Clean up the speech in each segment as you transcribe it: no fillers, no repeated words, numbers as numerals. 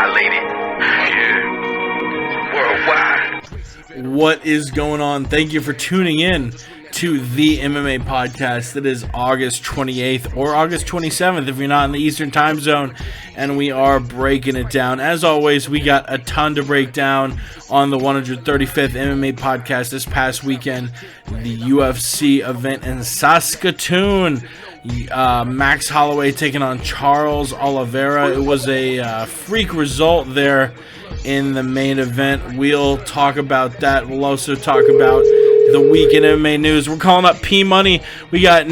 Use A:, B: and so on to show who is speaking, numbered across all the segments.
A: violated. Yeah. Worldwide.
B: What is going on? Thank you for tuning in to the MMA Podcast. It is August 28th or August 27th if you're not in the Eastern Time Zone, and we are breaking it down. As always, we got a ton to break down on the 135th MMA Podcast this past weekend, the UFC event in Saskatoon. Max Holloway taking on Charles Oliveira. It was a freak result there in the main event. We'll talk about that. We'll also talk about the week in MMA news. We're calling up P Money. We got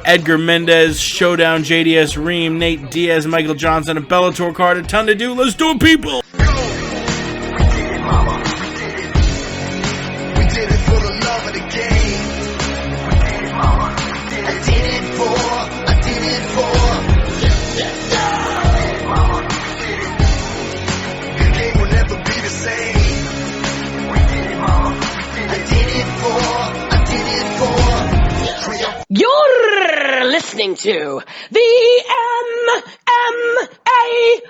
B: Edgar Mendez showdown, JDS Reem, Nate Diaz, Michael Johnson, a Bellator card. A ton to do. Let's do it, people.
C: You're listening to the MMA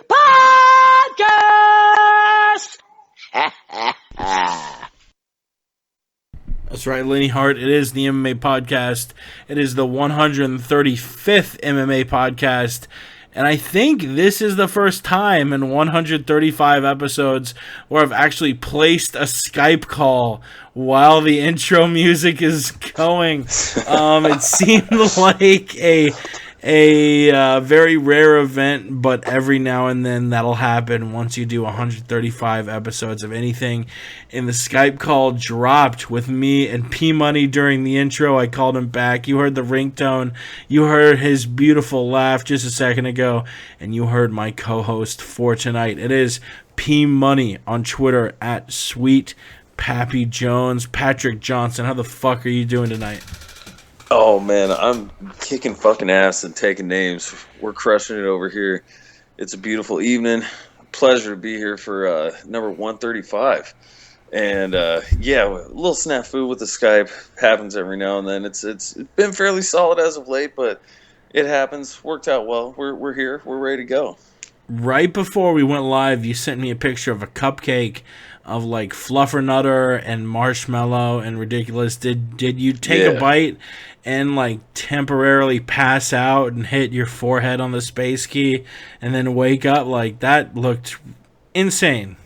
C: Podcast.
B: That's right, Lenny Hart. It is the MMA Podcast. It is the 135th MMA Podcast. And I think this is the first time in 135 episodes where I've actually placed a Skype call while the intro music is going. It seemed like a very rare event, but every now and then that'll happen once you do 135 episodes of anything. And the Skype call dropped with me and P Money during the intro. I called him back. You heard the ringtone. You heard his beautiful laugh just a second ago. And you heard my co-host for tonight. It is P Money on Twitter at Sweet Pappy Jones. Patrick Johnson, how the fuck are you doing tonight?
D: Oh, man, I'm kicking fucking ass and taking names. We're crushing it over here. It's a beautiful evening. Pleasure to be here for number 135. And, yeah, a little snafu with the Skype happens every now and then. It's been fairly solid as of late, but it happens. Worked out well. We're here. We're ready to go.
B: Right before we went live, you sent me a picture of a cupcake of like fluffernutter and marshmallow and ridiculous. Did you take a bite and like temporarily pass out and hit your forehead on the space key and then wake up? Like, that looked insane.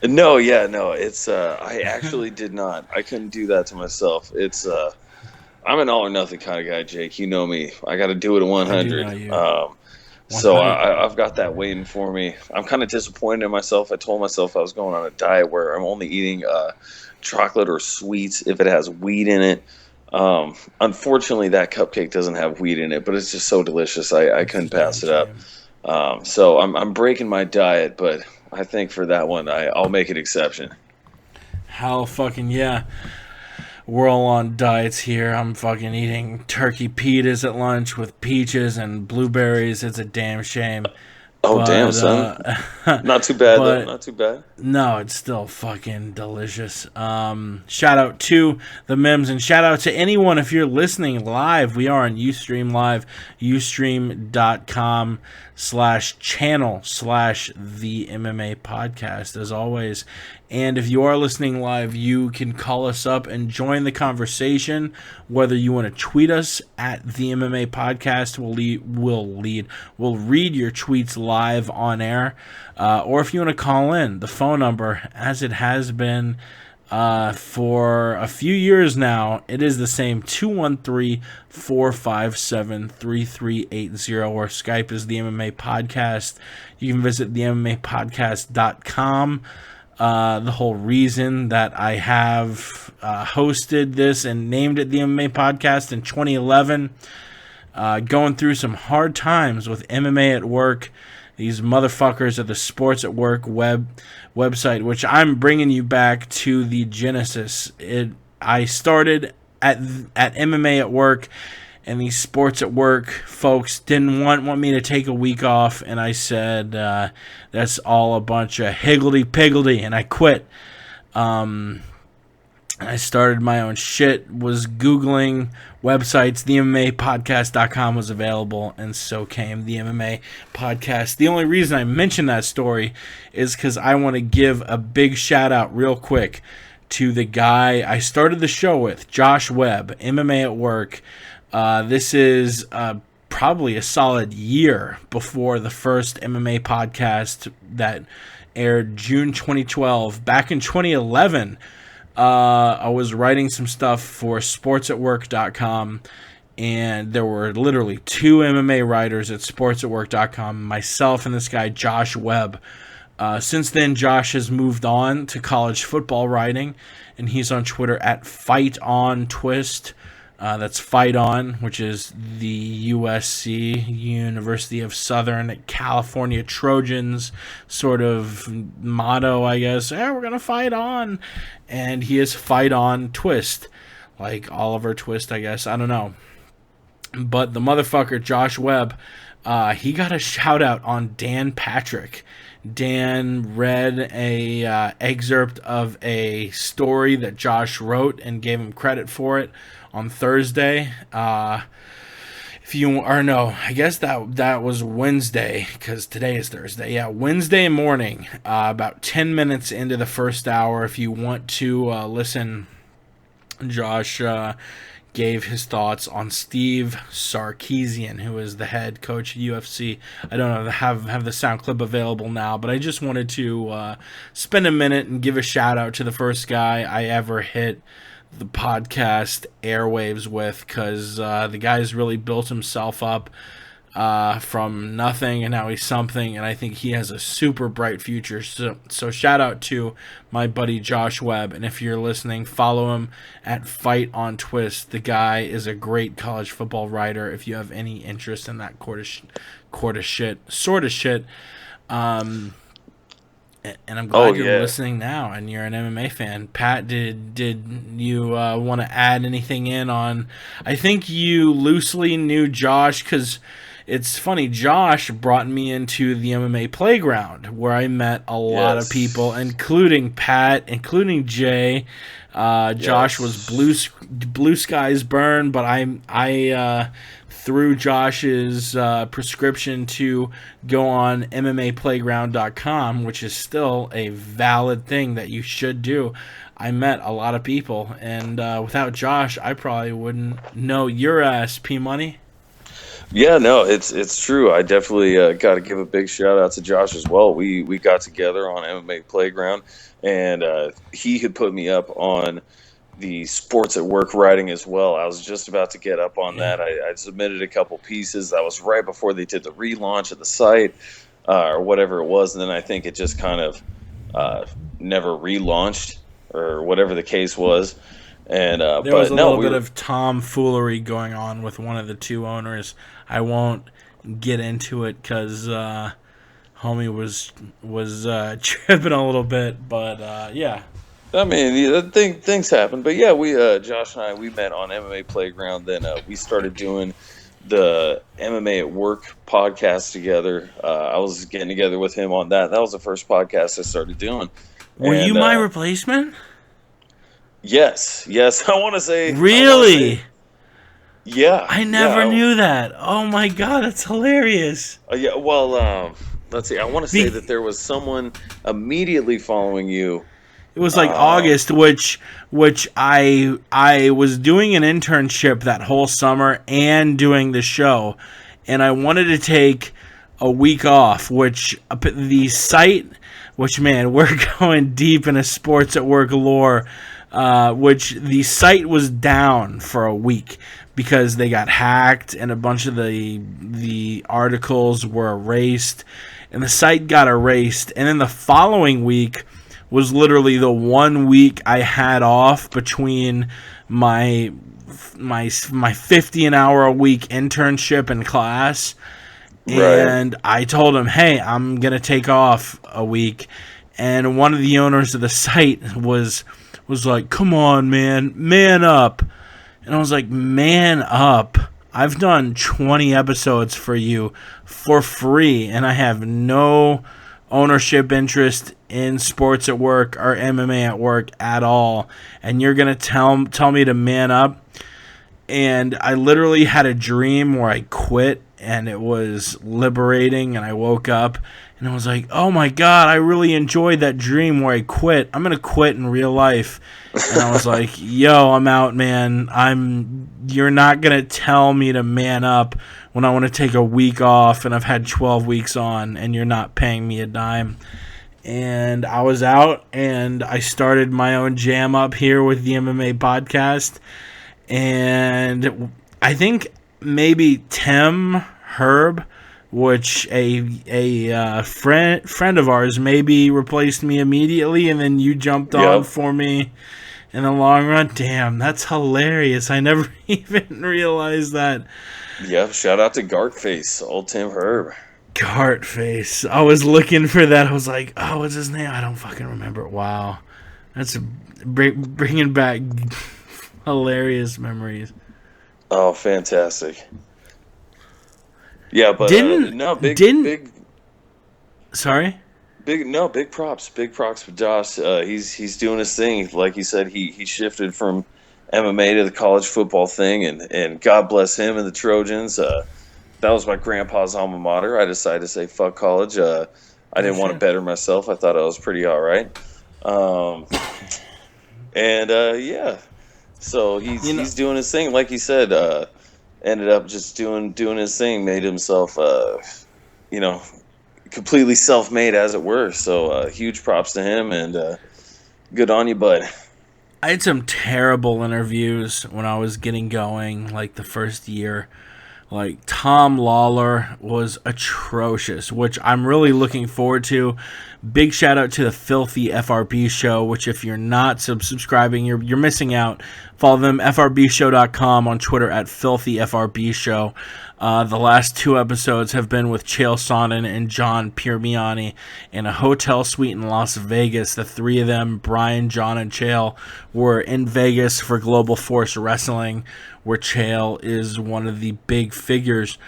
D: No, it's I actually did not. I couldn't do that to myself. It's I'm an all or nothing kind of guy, Jake. You know me. I got to do it at 100. So I've got that waiting for me. I'm kind of disappointed in myself. I told myself I was going on a diet where I'm only eating chocolate or sweets if it has wheat in it. Unfortunately, that cupcake doesn't have wheat in it, but it's just so delicious. I couldn't pass it up. So I'm breaking my diet, but I think for that one, I'll make an exception.
B: Hell fucking yeah. We're all on diets here. I'm fucking eating turkey pitas at lunch with peaches and blueberries. It's a damn shame.
D: Oh, but, damn, son. Not too bad, though. Not too bad.
B: No, it's still fucking delicious. Shout out to the Mims, and shout out to anyone if you're listening live. We are on Ustream Live, ustream.com/channel/the MMA Podcast, as always. And if you are listening live, you can call us up and join the conversation, whether you want to tweet us at the MMA Podcast. We'll read your tweets live on air. Or if you want to call in, the phone number, as it has been for a few years now, it is the same, 213-457-3380, or Skype is the MMA Podcast. You can visit the MMApodcast.com. The whole reason that I have hosted this and named it the MMA Podcast in 2011, going through some hard times with MMA at work. These motherfuckers at the Sports at Work website, which I'm bringing you back to the genesis. I started at MMA at work, and these Sports at Work folks didn't want me to take a week off, and I said, that's all a bunch of higgledy-piggledy, and I quit. I started my own shit, was Googling websites. The MMA Podcast.com was available, and so came the MMA Podcast. The only reason I mention that story is because I want to give a big shout out real quick to the guy I started the show with, Josh Webb, MMA at Work. This is probably a solid year before the first MMA podcast that aired June 2012. Back in 2011, I was writing some stuff for sportsatwork.com, and there were literally 2 MMA writers at sportsatwork.com, myself and this guy, Josh Webb. Since then, Josh has moved on to college football writing, and he's on Twitter at FightOnTwist. That's Fight On, which is the USC, University of Southern California Trojans sort of motto, I guess. We're going to fight on. And he is Fight On Twist, like Oliver Twist, I guess. I don't know. But the motherfucker, Josh Webb, he got a shout out on Dan Patrick. Dan read a excerpt of a story that Josh wrote and gave him credit for it on Thursday. I guess that was Wednesday, because today is Thursday. Yeah, Wednesday morning, about 10 minutes into the first hour. If you want to listen, Josh gave his thoughts on Steve Sarkisian, who is the head coach at UFC. I don't know, have the sound clip available now, but I just wanted to spend a minute and give a shout out to the first guy I ever hit the podcast airwaves with, because the guy's really built himself up from nothing, and now he's something, and I think he has a super bright future. So shout out to my buddy Josh Webb, and if you're listening, follow him at Fight On Twist. The guy is a great college football writer if you have any interest in that sort of shit. And I'm glad you're listening now, and you're an MMA fan. Pat, did you want to add anything in on? I think you loosely knew Josh, because it's funny, Josh brought me into the MMA Playground, where I met a lot of people, including Pat, including Jay. Josh was Blue Skies Burn, but I through Josh's prescription to go on MMAplayground.com, which is still a valid thing that you should do, I met a lot of people, and without Josh, I probably wouldn't know your ass, P-Money.
D: Yeah, no, it's true. I definitely got to give a big shout out to Josh as well. We got together on MMA Playground, and he had put me up on the Sports at Work writing as well. I was just about to get up on that. I submitted a couple pieces. That was right before they did the relaunch of the site or whatever it was, and then I think it just kind of never relaunched or whatever the case was. And
B: there was a little bit of tomfoolery going on with one of the 2 owners. I won't get into it because homie was tripping a little bit, but yeah.
D: I mean, things happen, but yeah, we Josh and I, we met on MMA Playground. Then we started doing the MMA at Work podcast together. I was getting together with him on that. That was the first podcast I started doing.
B: Were you my replacement?
D: Yes. I want to say.
B: Really?
D: Yeah.
B: I never knew that. Oh my god, that's hilarious.
D: Yeah. Well, let's see. I want to say that there was someone immediately following you.
B: It was like August, which I was doing an internship that whole summer and doing the show, and I wanted to take a week off, which the site, which, man, we're going deep into Sports at Work lore, which the site was down for a week because they got hacked and a bunch of the articles were erased, and the site got erased, and then the following week was literally the 1 week I had off between my 50 an hour a week internship and class. And I told him, hey, I'm going to take off a week. And one of the owners of the site was like, come on, man up. And I was like, man up? I've done 20 episodes for you for free, and I have no ownership interest in sports at work or MMA at work at all, and you're gonna tell me to man up. And I literally had a dream where I quit, and it was liberating, and I woke up and I was like, oh my God, I really enjoyed that dream where I quit. I'm going to quit in real life. And I was like, yo, I'm out, man. You're not going to tell me to man up when I want to take a week off and I've had 12 weeks on and you're not paying me a dime. And I was out, and I started my own jam up here with the MMA podcast. And I think maybe Tim Herb, which a friend of ours, maybe replaced me immediately, and then you jumped on for me in the long run. Damn, that's hilarious. I never even realized that.
D: Yep, shout out to Gartface, old Tim Herb.
B: Gartface. I was looking for that. I was like, oh, what's his name? I don't fucking remember. Wow. That's bringing back hilarious memories.
D: Oh, fantastic. Yeah, but
B: Sorry?
D: Big props for Josh. He's doing his thing. Like you said, he shifted from MMA to the college football thing, and God bless him and the Trojans. That was my grandpa's alma mater. I decided to say fuck college. I didn't want to better myself. I thought I was pretty all right. Yeah. So he's doing his thing, like he said. Ended up just doing his thing, made himself, completely self-made, as it were. So huge props to him, and good on you, bud.
B: I had some terrible interviews when I was getting going, like the first year. Like, Tom Lawler was atrocious, which I'm really looking forward to. Big shout out to the Filthy FRB Show, which if you're not subscribing, you're missing out. Follow them, FRBshow.com, on Twitter at Filthy FRB Show. The last 2 episodes have been with Chael Sonnen and John Piermiani in a hotel suite in Las Vegas. The 3 of them, Brian, John, and Chael, were in Vegas for Global Force Wrestling, where Chael is one of the big figures.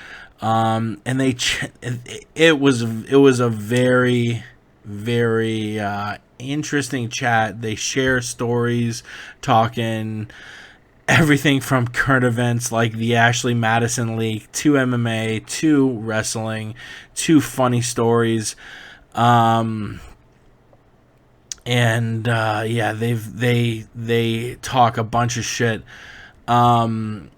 B: And it was a very, very interesting chat. They share stories, talking everything from current events like the Ashley Madison League to MMA to wrestling to funny stories. They talk a bunch of shit. The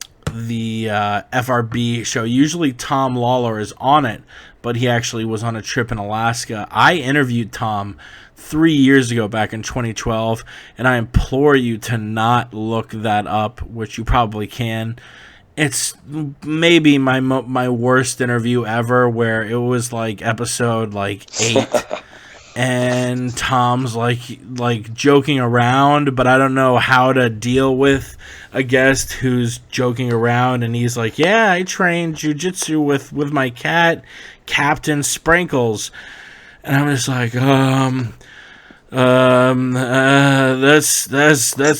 B: FRB show, usually Tom Lawler is on it, but he actually was on a trip in Alaska. I interviewed Tom 3 years ago, back in 2012, and I implore you to not look that up, which you probably can. It's maybe my worst interview ever, where it was like episode 8. And Tom's like joking around, but I don't know how to deal with a guest who's joking around. And he's like, "Yeah, I trained jiu-jitsu with my cat, Captain Sprinkles." And I'm just like, that's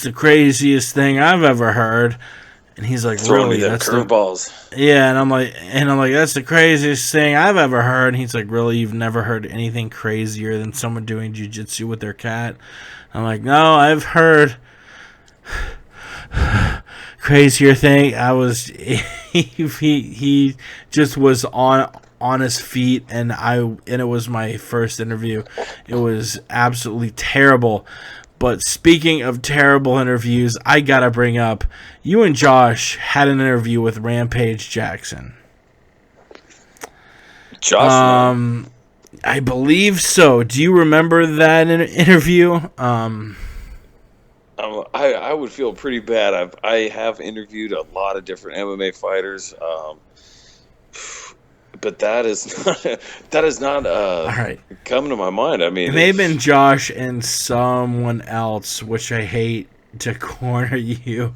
B: the craziest thing I've ever heard. And he's like, really? That's
D: curveballs.
B: Yeah, and I'm like, that's the craziest thing I've ever heard. And he's like, really? You've never heard anything crazier than someone doing jiu-jitsu with their cat? I'm like, no, I've heard crazier thing. He just was on his feet, and it was my first interview. It was absolutely terrible. But speaking of terrible interviews, I gotta bring up, you and Josh had an interview with Rampage Jackson.
D: Josh?
B: I believe so. Do you remember that interview?
D: I would feel pretty bad. I have interviewed a lot of different MMA fighters. But that is not
B: all right,
D: coming to my mind. I mean,
B: it may have been Josh and someone else, which I hate to corner you,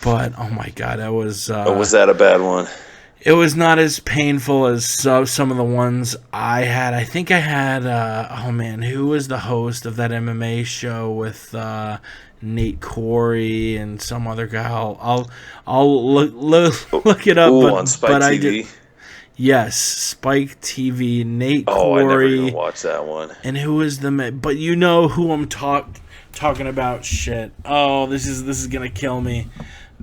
B: but oh my god, that was.
D: Was that a bad one?
B: It was not as painful as some of the ones I had. I think I had. Who was the host of that MMA show with Nate Corey and some other guy? I'll look it up.
D: On Spike TV.
B: Yes, Spike TV, Nate
D: Oh, I never
B: Corey.
D: even watched that one.
B: And who is but you know who I'm talking about? Shit. Oh, this is gonna kill me.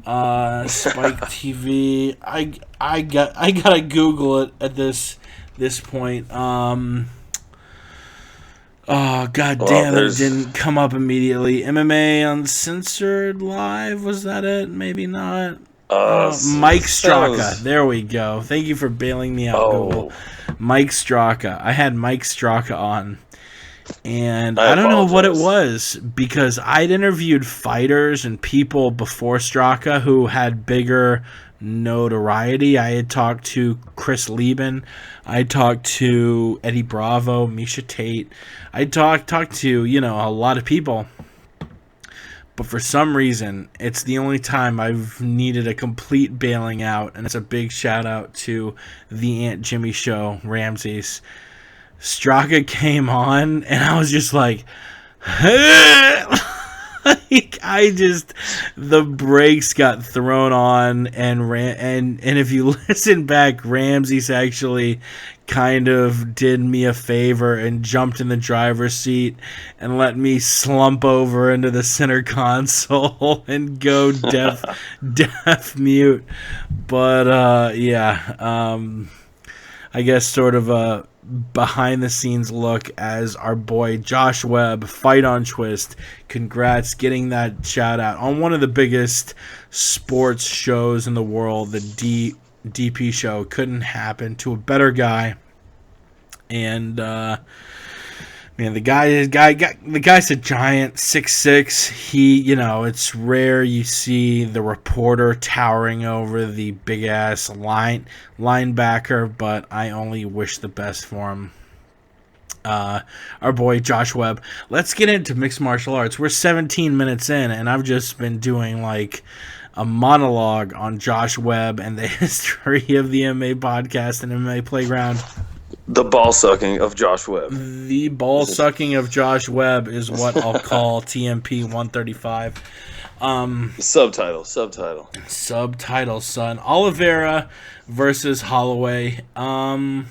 B: Spike TV. I gotta Google it at this point. Oh, god damn it didn't come up immediately. MMA Uncensored Live, was that it? Maybe not. Mike Straka. There we go. Thank you for bailing me out, Google. Mike Straka. I had Mike Straka on. And I don't know what it was, because I'd interviewed fighters and people before Straka who had bigger notoriety. I had talked to Chris Lieben. I talked to Eddie Bravo, Misha Tate. I talked to, a lot of people. But for some reason, it's the only time I've needed a complete bailing out, and it's a big shout out to the Aunt Jimmy Show, Ramses. Straka came on, and I was just like, the brakes got thrown on, and if you listen back, Ramses actually kind of did me a favor and jumped in the driver's seat and let me slump over into the center console and go deaf mute. But I guess sort of a behind the scenes look as our boy Josh Webb, Fight on Twist. Congrats getting that shout out on one of the biggest sports shows in the world. The DP show couldn't happen to a better guy. And man, the guy's a giant, 6'6". He, it's rare you see the reporter towering over the big ass linebacker, but I only wish the best for him. Our boy Josh Webb. Let's get into mixed martial arts. We're 17 minutes in, and I've just been doing like a monologue on Josh Webb and the history of the MMA podcast and MMA Playground.
D: The ball sucking of Josh Webb.
B: The ball sucking of Josh Webb is what I'll call TMP 135.
D: Subtitle,
B: son. Oliveira versus Holloway. I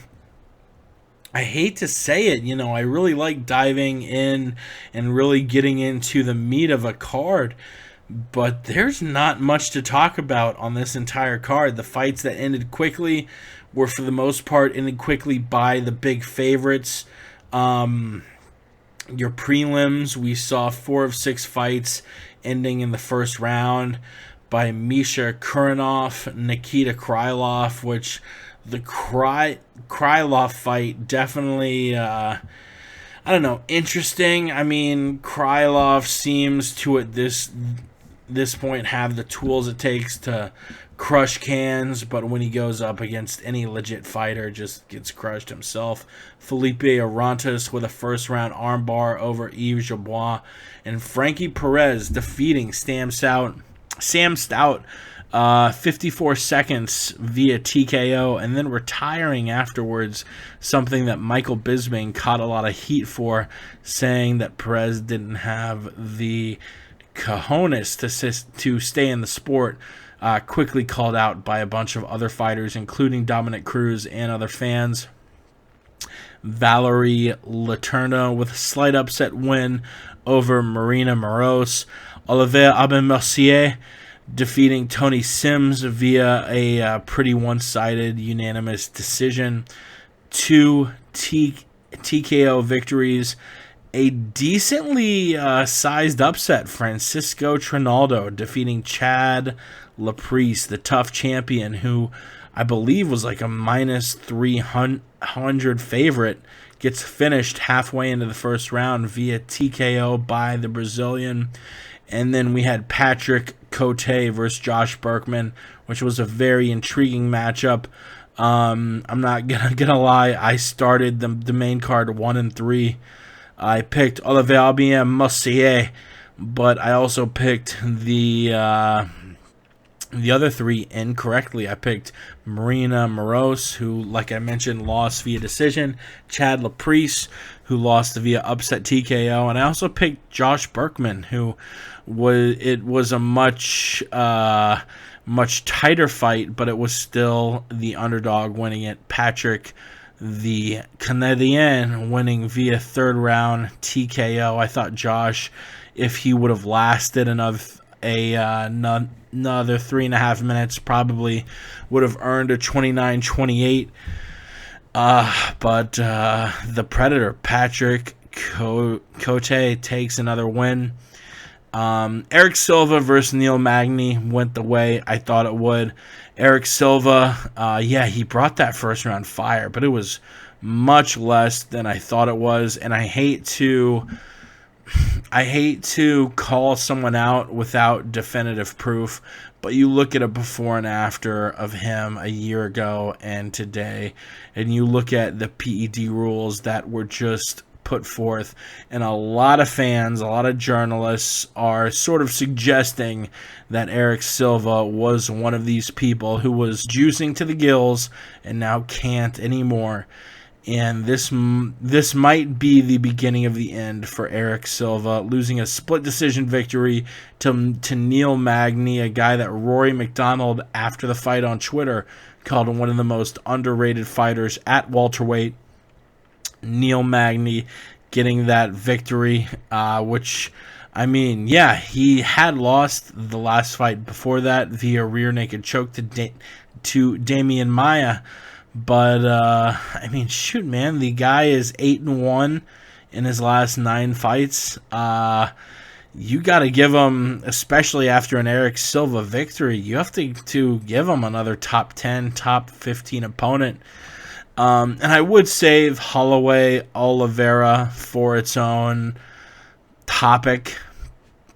B: hate to say it, I really like diving in and really getting into the meat of a card, but there's not much to talk about on this entire card. The fights that ended quickly were for the most part ended quickly by the big favorites. Your prelims, we saw 4 of 6 fights ending in the first round by Misha Kurinov, Nikita Krylov, which the Krylov fight definitely, interesting. I mean, Krylov seems to at this point have the tools it takes to crush cans, but when he goes up against any legit fighter, just gets crushed himself. Felipe Arantes with a first-round armbar over Yves Dubois, and Frankie Perez defeating Sam Stout, 54 seconds via TKO, and then retiring afterwards, something that Michael Bisping caught a lot of heat for, saying that Perez didn't have the cojones to stay in the sport. Quickly called out by a bunch of other fighters, including Dominic Cruz and other fans. Valerie Letourneau with a slight upset win over Marina Moroz. Olivier Aubin-Mercier defeating Tony Sims via a pretty one-sided unanimous decision. 2 TKO victories. A decently sized upset, Francisco Trinaldo defeating Chad Laprise, the tough champion, who I believe was like a minus 300 favorite, gets finished halfway into the first round via TKO by the Brazilian. And then we had Patrick Cote versus Josh Berkman, which was a very intriguing matchup. I'm not gonna lie, I started the main card 1 and 3. I picked Olivier Aubin-Mercier, but I also picked the other 3 incorrectly. I picked Marina Moroz, who, like I mentioned, lost via decision. Chad Laprise, who lost via upset TKO. And I also picked Josh Berkman, who was a much much tighter fight, but it was still the underdog winning it. Patrick, the Canadian, winning via third round TKO. I thought Josh, if he would have lasted another 3.5 minutes, probably would have earned a 29-28. But the Predator, Patrick Cote, takes another win. Eric Silva versus Neil Magny went the way I thought it would. Eric Silva, he brought that first round fire, but it was much less than I thought it was, and I hate to call someone out without definitive proof, but you look at a before and after of him a year ago and today, and you look at the PED rules that were just put forth, and a lot of fans, a lot of journalists are sort of suggesting that Eric Silva was one of these people who was juicing to the gills and now can't anymore. And this might be the beginning of the end for Eric Silva, losing a split decision victory to Neil Magny, a guy that Rory McDonald, after the fight on Twitter, called one of the most underrated fighters at welterweight. Neil Magny getting that victory, which, I mean, he had lost the last fight before that via rear naked choke to Damian Maia. But, I mean, shoot, man, the guy is 8-1 in his last 9 fights. You got to give him, especially after an Eric Silva victory, you have to give him another top 10, top 15 opponent. And I would save Holloway, Oliveira for its own topic,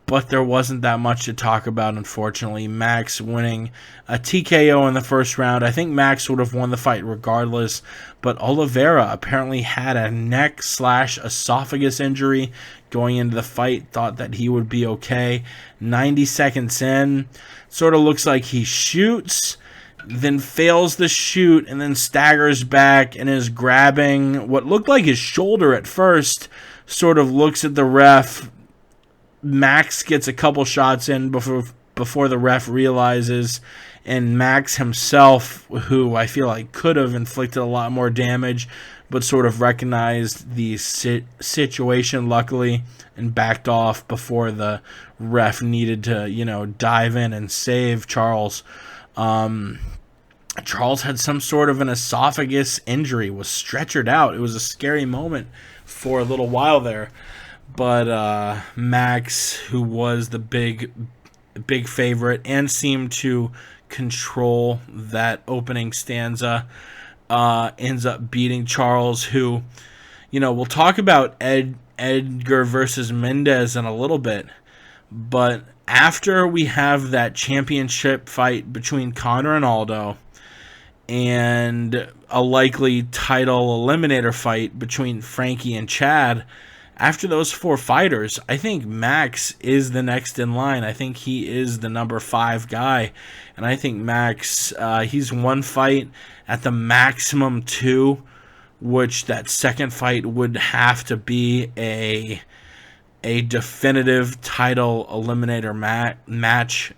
B: but there wasn't that much to talk about, unfortunately. Max winning a TKO in the first round. I think Max would have won the fight regardless, but Oliveira apparently had a neck/esophagus injury going into the fight, thought that he would be okay. 90 seconds in, sort of looks like he shoots, then fails the shoot, and then staggers back and is grabbing what looked like his shoulder at first, sort of looks at the ref. Max gets a couple shots in before the ref realizes, and Max himself, who I feel like could have inflicted a lot more damage, but sort of recognized the situation, luckily, and backed off before the ref needed to, dive in and save Charles. Charles had some sort of an esophagus injury, was stretchered out. It was a scary moment for a little while there. But Max, who was the big favorite and seemed to control that opening stanza, ends up beating Charles, who, we'll talk about Edgar versus Mendez in a little bit. But after we have that championship fight between Conor and Aldo, and a likely title eliminator fight between Frankie and Chad, after those 4 fighters, I think Max is the next in line. I think he is the number 5 guy. And I think Max, he's one fight at the maximum 2, which that second fight would have to be a definitive title eliminator match.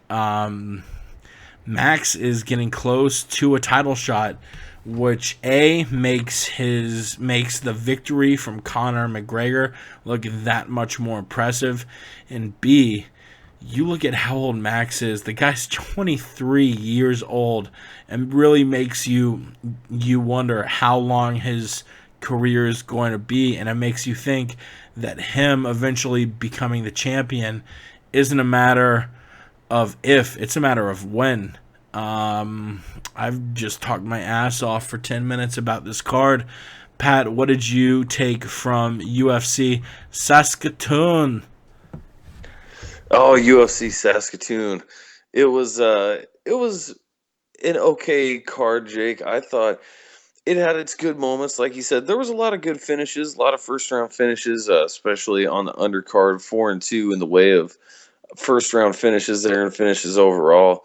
B: Max is getting close to a title shot, which makes the victory from Conor McGregor look that much more impressive, and B, you look at how old Max is. The guy's 23 years old, and really makes you wonder how long his career is going to be, and it makes you think that him eventually becoming the champion isn't a matter of if, it's a matter of when. I've just talked my ass off for 10 minutes about this card. Pat, what did you take from UFC Saskatoon?
D: Oh, UFC Saskatoon. It was an okay card, Jake. I thought it had its good moments. Like you said, there was a lot of good finishes, a lot of first-round finishes, especially on the undercard, 4-2 in the way of first-round finishes there and finishes overall.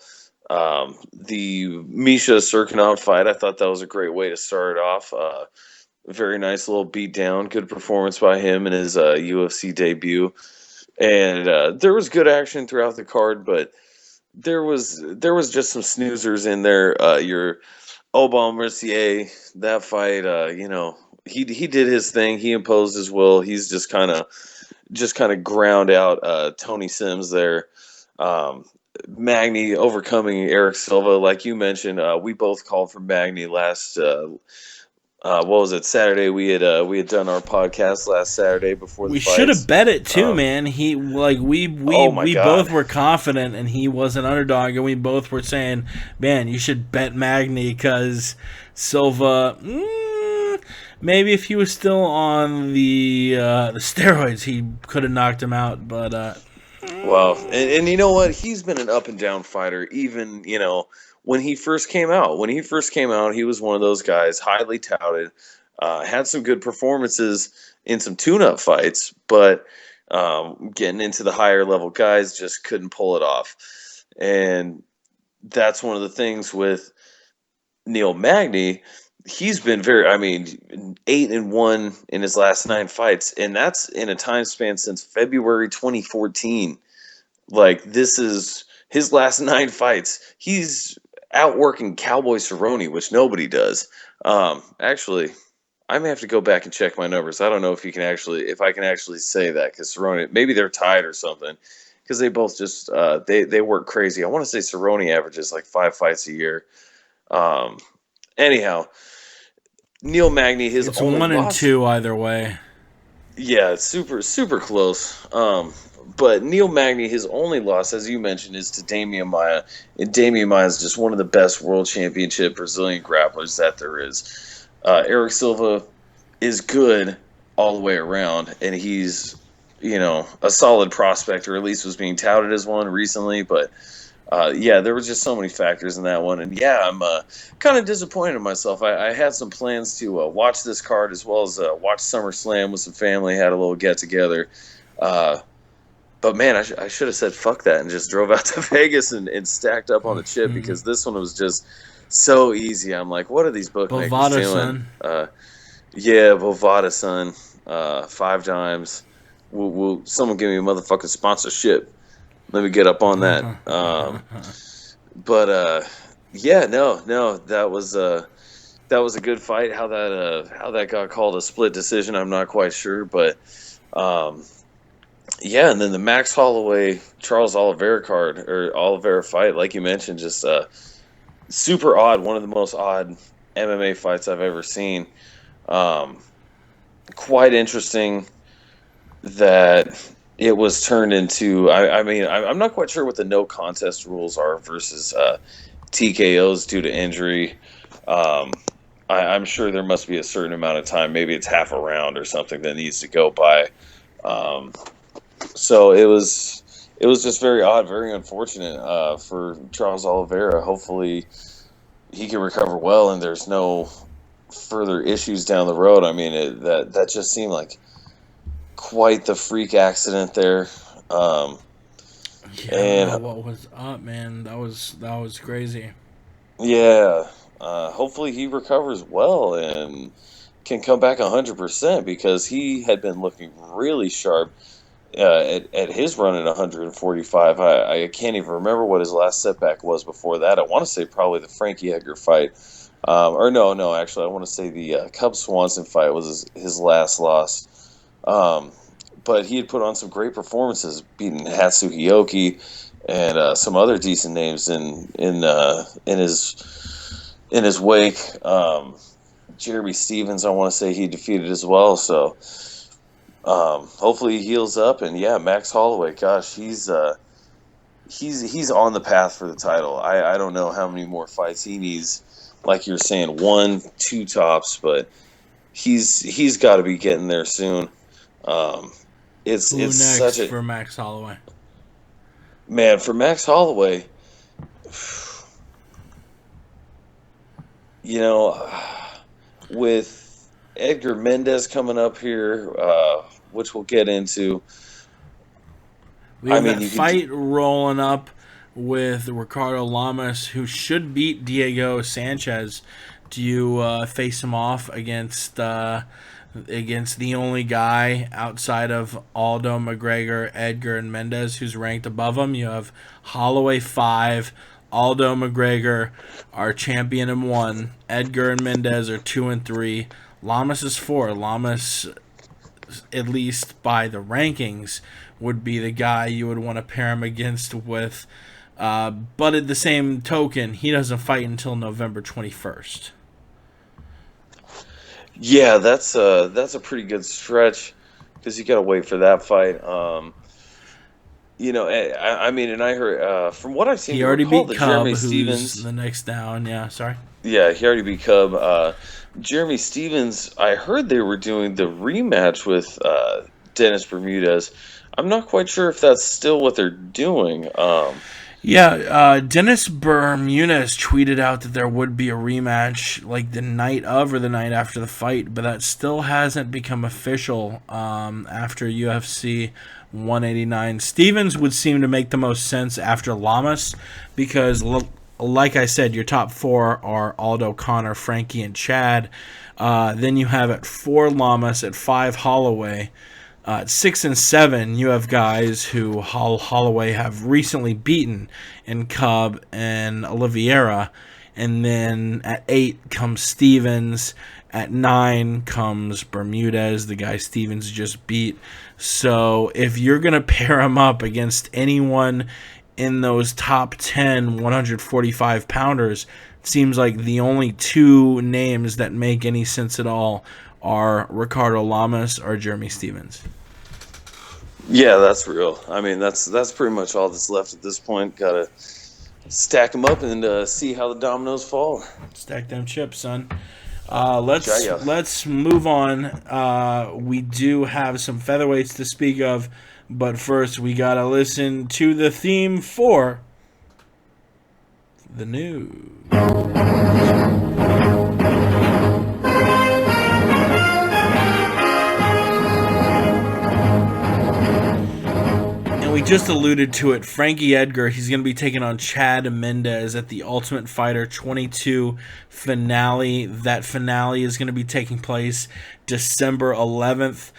D: The Misha Serkinov fight, I thought that was a great way to start it off. Very nice little beat down, good performance by him in his UFC debut. And there was good action throughout the card, but there was just some snoozers in there. Your Obama Mercier, that fight, he did his thing. He imposed his will. He's just kind of ground out Tony Sims there. Magny overcoming Eric Silva, like you mentioned. We both called for Magny last. What was it? Saturday. We had done our podcast last Saturday before the
B: We
D: fights.
B: should have bet it too, man. He we
D: Oh my God.
B: both were confident, and he was an underdog, and we both were saying, "Man, you should bet Magny because Silva." Maybe if he was still on the steroids, he could have knocked him out. But
D: Well, and you know what? He's been an up and down fighter. Even when he first came out. When he first came out, he was one of those guys, highly touted. Had some good performances in some tune-up fights, but getting into the higher level guys just couldn't pull it off. And that's one of the things with Neil Magny. He's been 8-1 in his last 9 fights, and that's in a time span since February 2014. Like, this is his last 9 fights. He's outworking Cowboy Cerrone, which nobody does. Actually, I may have to go back and check my numbers. I don't know if I can actually say that, because Cerrone, maybe they're tied or something, because they both just they work crazy. I want to say Cerrone averages like 5 fights a year. Anyhow, Neil Magny, his
B: it's
D: only
B: 1 and
D: loss,
B: 2 either way.
D: yeah, it's super close. But Neil Magny, his only loss, as you mentioned, is to Damian Maia. And Damian Maia is just one of the best world championship Brazilian grapplers that there is. Eric Silva is good all the way around, and he's a solid prospect, or at least was being touted as one recently. But there was just so many factors in that one. And yeah, I'm kind of disappointed in myself. I had some plans to watch this card as well as watch SummerSlam with some family, had a little get-together. But man, I should have said fuck that and just drove out to Vegas and stacked up on the chip, because this one was just so easy. I'm like, what are these bookmakers
B: Bovada,
D: doing?
B: son.
D: Yeah, Bovada, son. 5 dimes. Someone give me a motherfucking sponsorship. Let me get up on that. No, that was a good fight. How that got called a split decision, I'm not quite sure, but and then the Max Holloway Charles Oliveira fight, like you mentioned, just super odd. One of the most odd MMA fights I've ever seen. Quite interesting that it was turned into. I'm not quite sure what the no contest rules are versus TKOs due to injury. I'm sure there must be a certain amount of time. Maybe it's half a round or something that needs to go by. So it was just very odd, very unfortunate for Charles Oliveira. Hopefully he can recover well and there's no further issues down the road. I mean, that just seemed like quite the freak accident there.
B: And what was up, man? That was crazy.
D: Yeah. Hopefully he recovers well and can come back 100%, because he had been looking really sharp at his run at 145. I can't even remember what his last setback was before that. I want to say probably the Frankie Edgar fight. Actually, I want to say the Cub Swanson fight was his last loss. But he had put on some great performances, beating Hatsuki Yoki and some other decent names in his wake. Jeremy Stevens, I want to say he defeated as well. So hopefully he heals up. And yeah, Max Holloway, gosh, he's on the path for the title. I don't know how many more fights he needs. Like you're saying, 1, 2 tops, but he's got to be getting there soon. It's
B: next
D: such a
B: for Max Holloway.
D: Man, for Max Holloway, with Edgar Mendez coming up here, which we'll get into.
B: We have that fight rolling up with Ricardo Lamas, who should beat Diego Sanchez. Do you face him off against against the only guy outside of Aldo, McGregor, Edgar, and Mendez who's ranked above him. You have Holloway 5, Aldo, McGregor are champion and 1, Edgar and Mendez are 2 and 3, Lamas is 4. Lamas, at least by the rankings, would be the guy you would want to pair him against with. But at the same token, he doesn't fight until November 21st.
D: Yeah, that's a pretty good stretch because you got to wait for that fight. I mean, and I heard from what I've seen,
B: he already beat Cub,
D: Jeremy
B: who's
D: Stevens
B: the next down. Yeah, sorry.
D: Yeah, he already beat Cub. Jeremy Stevens, I heard they were doing the rematch with Dennis Bermudez. I'm not quite sure if that's still what they're doing.
B: Dennis Bermudez tweeted out that there would be a rematch like the night of or the night after the fight, but that still hasn't become official after UFC 189. Stevens would seem to make the most sense after Lamas because, like I said, your top 4 are Aldo, Connor, Frankie, and Chad. Then you have at 4 Lamas, at 5 Holloway. At 6 and 7, you have guys who Holloway have recently beaten in Cub and Oliveira. And then at 8 comes Stevens. At 9 comes Bermudez, the guy Stevens just beat. So if you're going to pair him up against anyone in those top 10 145-pounders, it seems like the only 2 names that make any sense at all are Ricardo Lamas or Jeremy Stevens.
D: Yeah, that's real. I mean, that's pretty much all that's left at this point. Got to stack them up and see how the dominoes fall.
B: Stack them chips, son. Let's move on. We do have some featherweights to speak of, but first we gotta listen to the theme for the news. We just alluded to it. Frankie Edgar, he's going to be taking on Chad Mendez at the Ultimate Fighter 22 finale. That finale is going to be taking place December 11th.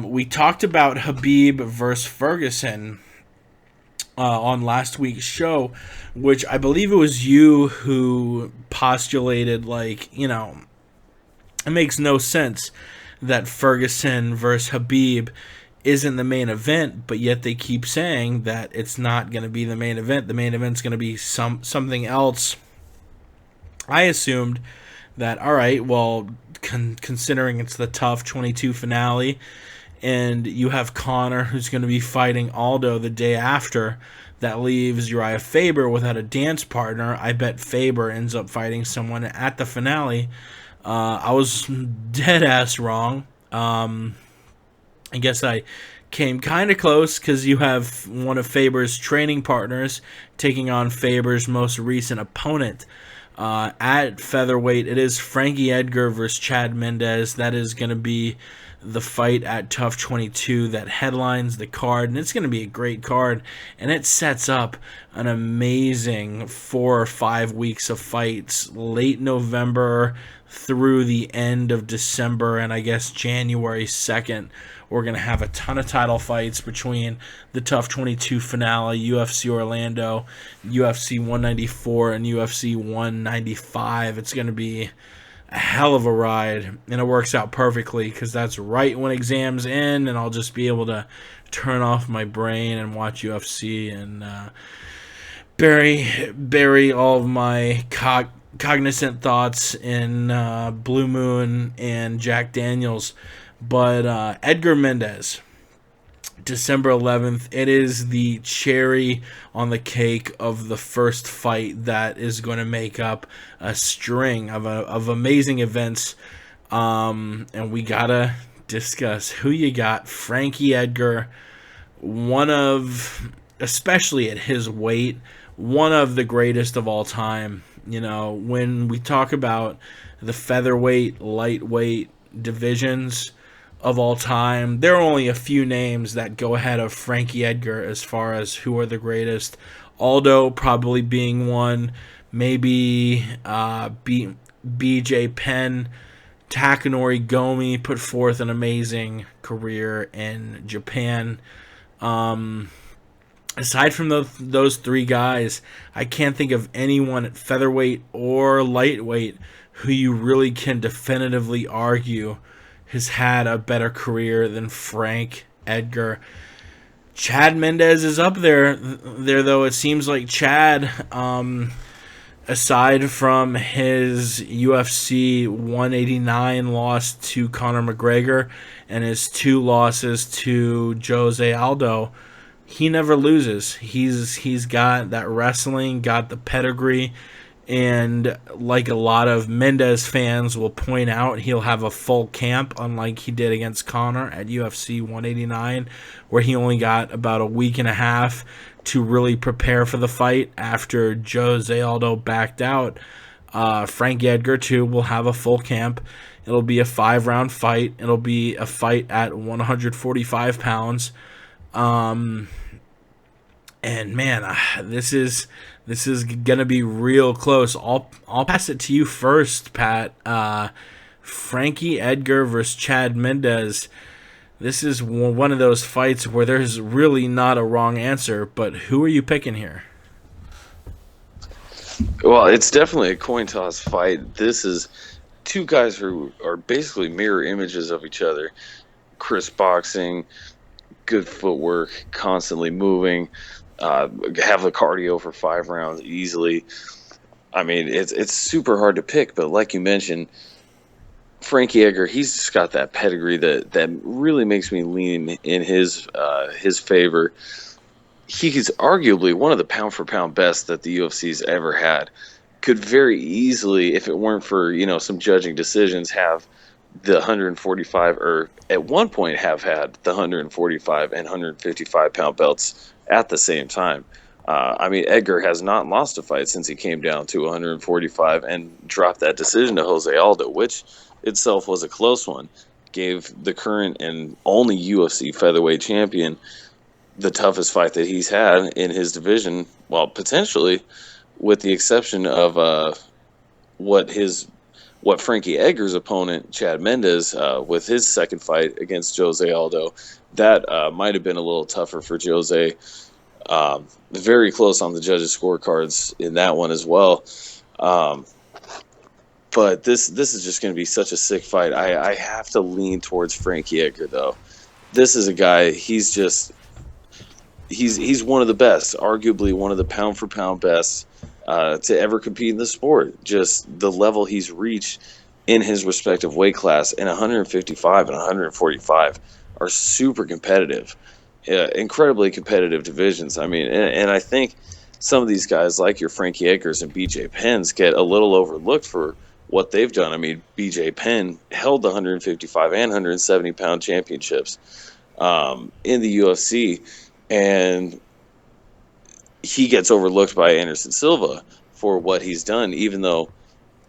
B: We talked about Khabib versus Ferguson on last week's show, which I believe it was you who postulated, it makes no sense that Ferguson versus Khabib isn't the main event, but yet they keep saying that it's not going to be the main event. The main event's going to be something else. I assumed that, all right, well, considering it's the tough 22 finale, and you have Connor who's going to be fighting Aldo the day after, that leaves Uriah Faber without a dance partner. I bet Faber ends up fighting someone at the finale. I was dead ass wrong. I guess I came kind of close because you have one of Faber's training partners taking on Faber's most recent opponent. At featherweight, it is Frankie Edgar versus Chad Mendez. That is going to be the fight at Tough 22 that headlines the card, and it's going to be a great card, and it sets up an amazing 4 or 5 weeks of fights, late November through the end of December, and I guess January 2nd. We're going to have a ton of title fights between the Tough 22 finale, UFC Orlando, UFC 194, and UFC 195. It's going to be a hell of a ride, and it works out perfectly because that's right when exams end, and I'll just be able to turn off my brain and watch UFC and bury all of my cognizant thoughts in Blue Moon and Jack Daniels. But Edgar Mendez, December 11th, it is the cherry on the cake of the first fight that is going to make up a string of amazing events. And we got to discuss who you got. Frankie Edgar, especially at his weight, one of the greatest of all time. You know, when we talk about the featherweight, lightweight divisions of all time, there are only a few names that go ahead of Frankie Edgar as far as who are the greatest. Aldo probably being one, maybe BJ Penn, Takanori Gomi put forth an amazing career in Japan. Aside from those three guys, I can't think of anyone at featherweight or lightweight who you really can definitively argue has had a better career than Frank Edgar. Chad Mendes is up there though. It seems like Chad, aside from his UFC 189 loss to Conor McGregor and his 2 losses to Jose Aldo, he never loses. He's got that wrestling, got the pedigree, and like a lot of Mendes fans will point out, he'll have a full camp, unlike he did against Conor at UFC 189, where he only got about a week and a half to really prepare for the fight after Jose Aldo backed out. Frank Edgar, too, will have a full camp. It'll be a 5-round fight. It'll be a fight at 145 pounds. And man, this is gonna be real close. I'll pass it to you first, Pat. Frankie Edgar versus Chad Mendes. This is one of those fights where there's really not a wrong answer, but who are you picking here?
D: Well, it's definitely a coin toss fight. This is 2 guys who are basically mirror images of each other. Crisp boxing, good footwork, constantly moving, have the cardio for 5 rounds easily. I mean, it's super hard to pick, but like you mentioned, Frankie Edgar, he's just got that pedigree that really makes me lean in his favor. He's arguably one of the pound-for-pound best that the UFC's ever had. Could very easily, if it weren't for some judging decisions, have the 145, or at one point have had the 145 and 155 pound belts at the same time. I mean, Edgar has not lost a fight since he came down to 145 and dropped that decision to Jose Aldo, which itself was a close one. Gave the current and only UFC featherweight champion the toughest fight that he's had in his division, well, potentially, with the exception of what Frankie Edgar's opponent, Chad Mendes, with his second fight against Jose Aldo, that might have been a little tougher for Jose. Very close on the judges' scorecards in that one as well. But this is just going to be such a sick fight. I have to lean towards Frankie Edgar, though. This is a guy, he's one of the best, arguably one of the pound-for-pound best to ever compete in the sport. Just the level he's reached in his respective weight class, and 155 and 145 are super competitive, incredibly competitive divisions. I mean, and I think some of these guys, like your Frankie Edgars and BJ Penns, get a little overlooked for what they've done. I mean, BJ Penn held the 155 and 170 pound championships in the UFC, and he gets overlooked by Anderson Silva for what he's done, even though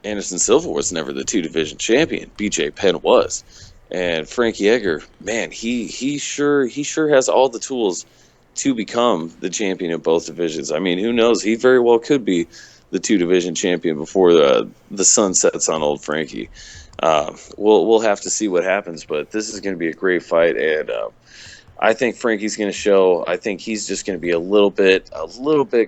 D: Anderson Silva was never the 2-division champion. BJ Penn was. And Frankie Edgar, man, he sure has all the tools to become the champion in both divisions. I mean, who knows? He very well could be the 2-division champion before the sun sets on old Frankie. We'll have to see what happens, but this is going to be a great fight, and I think Frankie's going to show. I think he's just going to be a little bit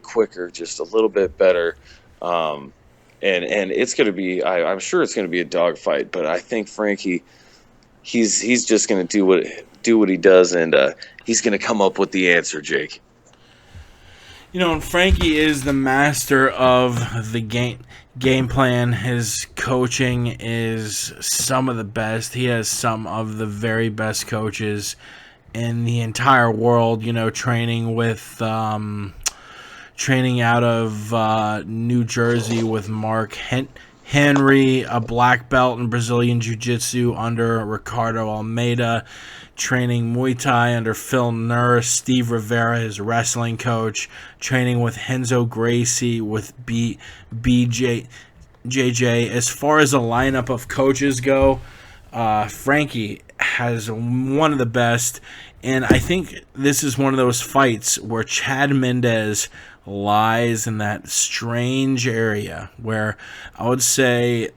D: quicker, just a little bit better, and it's going to be. I'm sure it's going to be a dogfight, but I think Frankie, he's just going to do what he does, and he's going to come up with the answer, Jake.
B: Frankie is the master of the game plan. His coaching is some of the best. He has some of the very best coaches in the entire world. Training out of New Jersey with Mark Henry, a black belt in Brazilian Jiu-Jitsu under Ricardo Almeida, training Muay Thai under Phil Nurse, Steve Rivera, his wrestling coach, training with Renzo Gracie, with BJJ. As far as a lineup of coaches go, Frankie has one of the best, and I think this is one of those fights where Chad Mendes lies in that strange area where I would say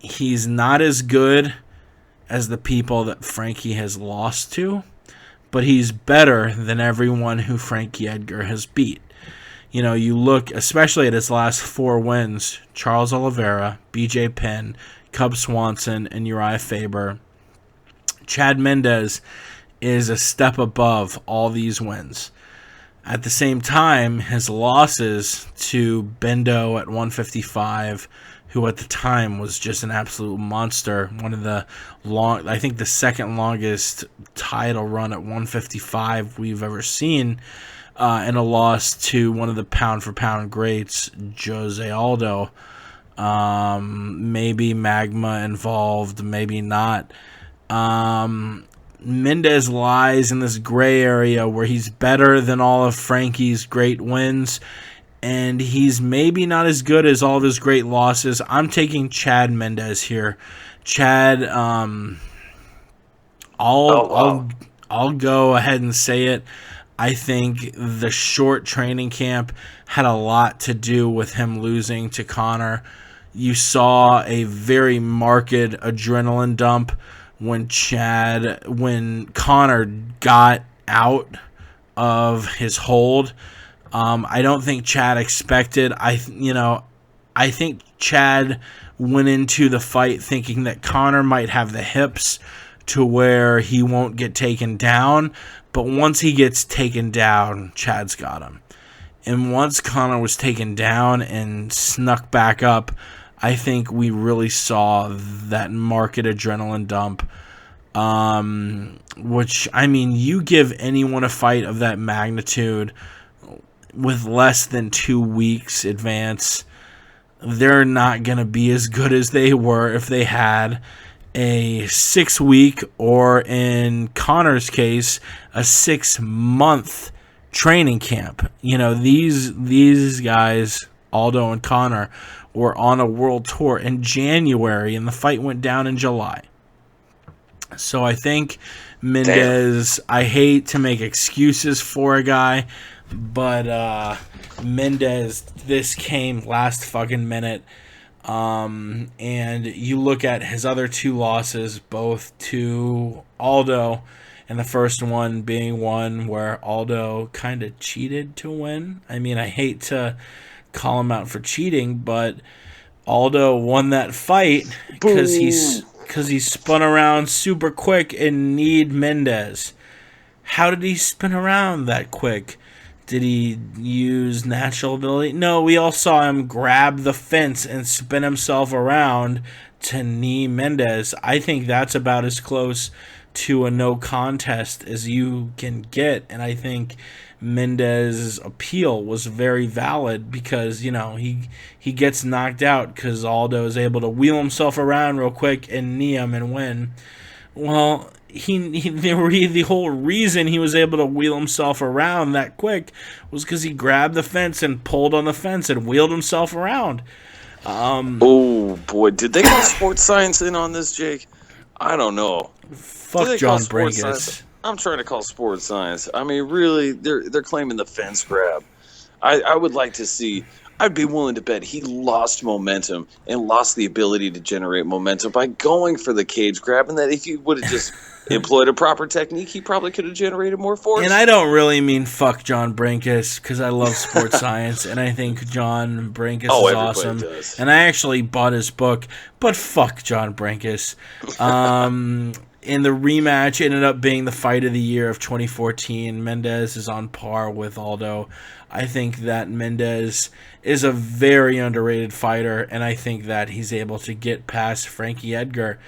B: he's not as good as the people that Frankie has lost to, but he's better than everyone who Frankie Edgar has beat. You know, you look especially at his last 4 wins: Charles Oliveira, BJ Penn, Cub Swanson, and Uriah Faber. Chad Mendes is a step above all these wins. At the same time, his losses to Bendo at 155, who at the time was just an absolute monster, one of the I think the second longest title run at 155 we've ever seen, and a loss to one of the pound-for-pound greats, Jose Aldo. Maybe Magma involved, maybe not. Mendes lies in this gray area where he's better than all of Frankie's great wins, and he's maybe not as good as all of his great losses. I'm taking Chad Mendes here. Chad, I'll go ahead and say it. I think the short training camp had a lot to do with him losing to Conor. You saw a very marked adrenaline dump when Conor got out of his hold. I don't think Chad expected. I think Chad went into the fight thinking that Conor might have the hips to where he won't get taken down. But once he gets taken down, Chad's got him. And once Conor was taken down and snuck back up, I think we really saw that marked adrenaline dump. Which, I mean, you give anyone a fight of that magnitude with less than 2 weeks advance, they're not going to be as good as they were if they had a 6-week, or in Conor's case, a 6-month training camp. You know, these guys, Aldo and Conor, were on a world tour in January, and the fight went down in July. So I think Mendes, I hate to make excuses for a guy, but Mendes, this came last fucking minute. And you look at his other 2 losses, both to Aldo, and the first one being one where Aldo kind of cheated to win. I mean, I hate to call him out for cheating, but Aldo won that fight because he spun around super quick and kneed Mendes. How did he spin around that quick? Did he use natural ability? No, we all saw him grab the fence and spin himself around to knee Mendes. I think that's about as close to a no contest as you can get, and I think Mendes' appeal was very valid because, you know, he gets knocked out because Aldo is able to wheel himself around real quick and knee him and win. Well, the whole reason he was able to wheel himself around that quick was because he grabbed the fence and pulled on the fence and wheeled himself around.
D: Oh boy, did they call sports science in on this, Jake? I don't know.
B: Fuck John Brinkus.
D: I'm trying to call sports science. I mean, really, they're claiming the fence grab. I would like to see. I'd be willing to bet he lost momentum and lost the ability to generate momentum by going for the cage grab, and that if he would have just employed a proper technique, he probably could have generated more force.
B: And I don't really mean fuck John Brinkus, because I love sports science, and I think John Brinkus is awesome.
D: Does.
B: And I actually bought his book, but fuck John Brinkus. In the rematch, ended up being the fight of the year of 2014. Mendes is on par with Aldo. I think that Mendes is a very underrated fighter, and I think that he's able to get past Frankie Edgar.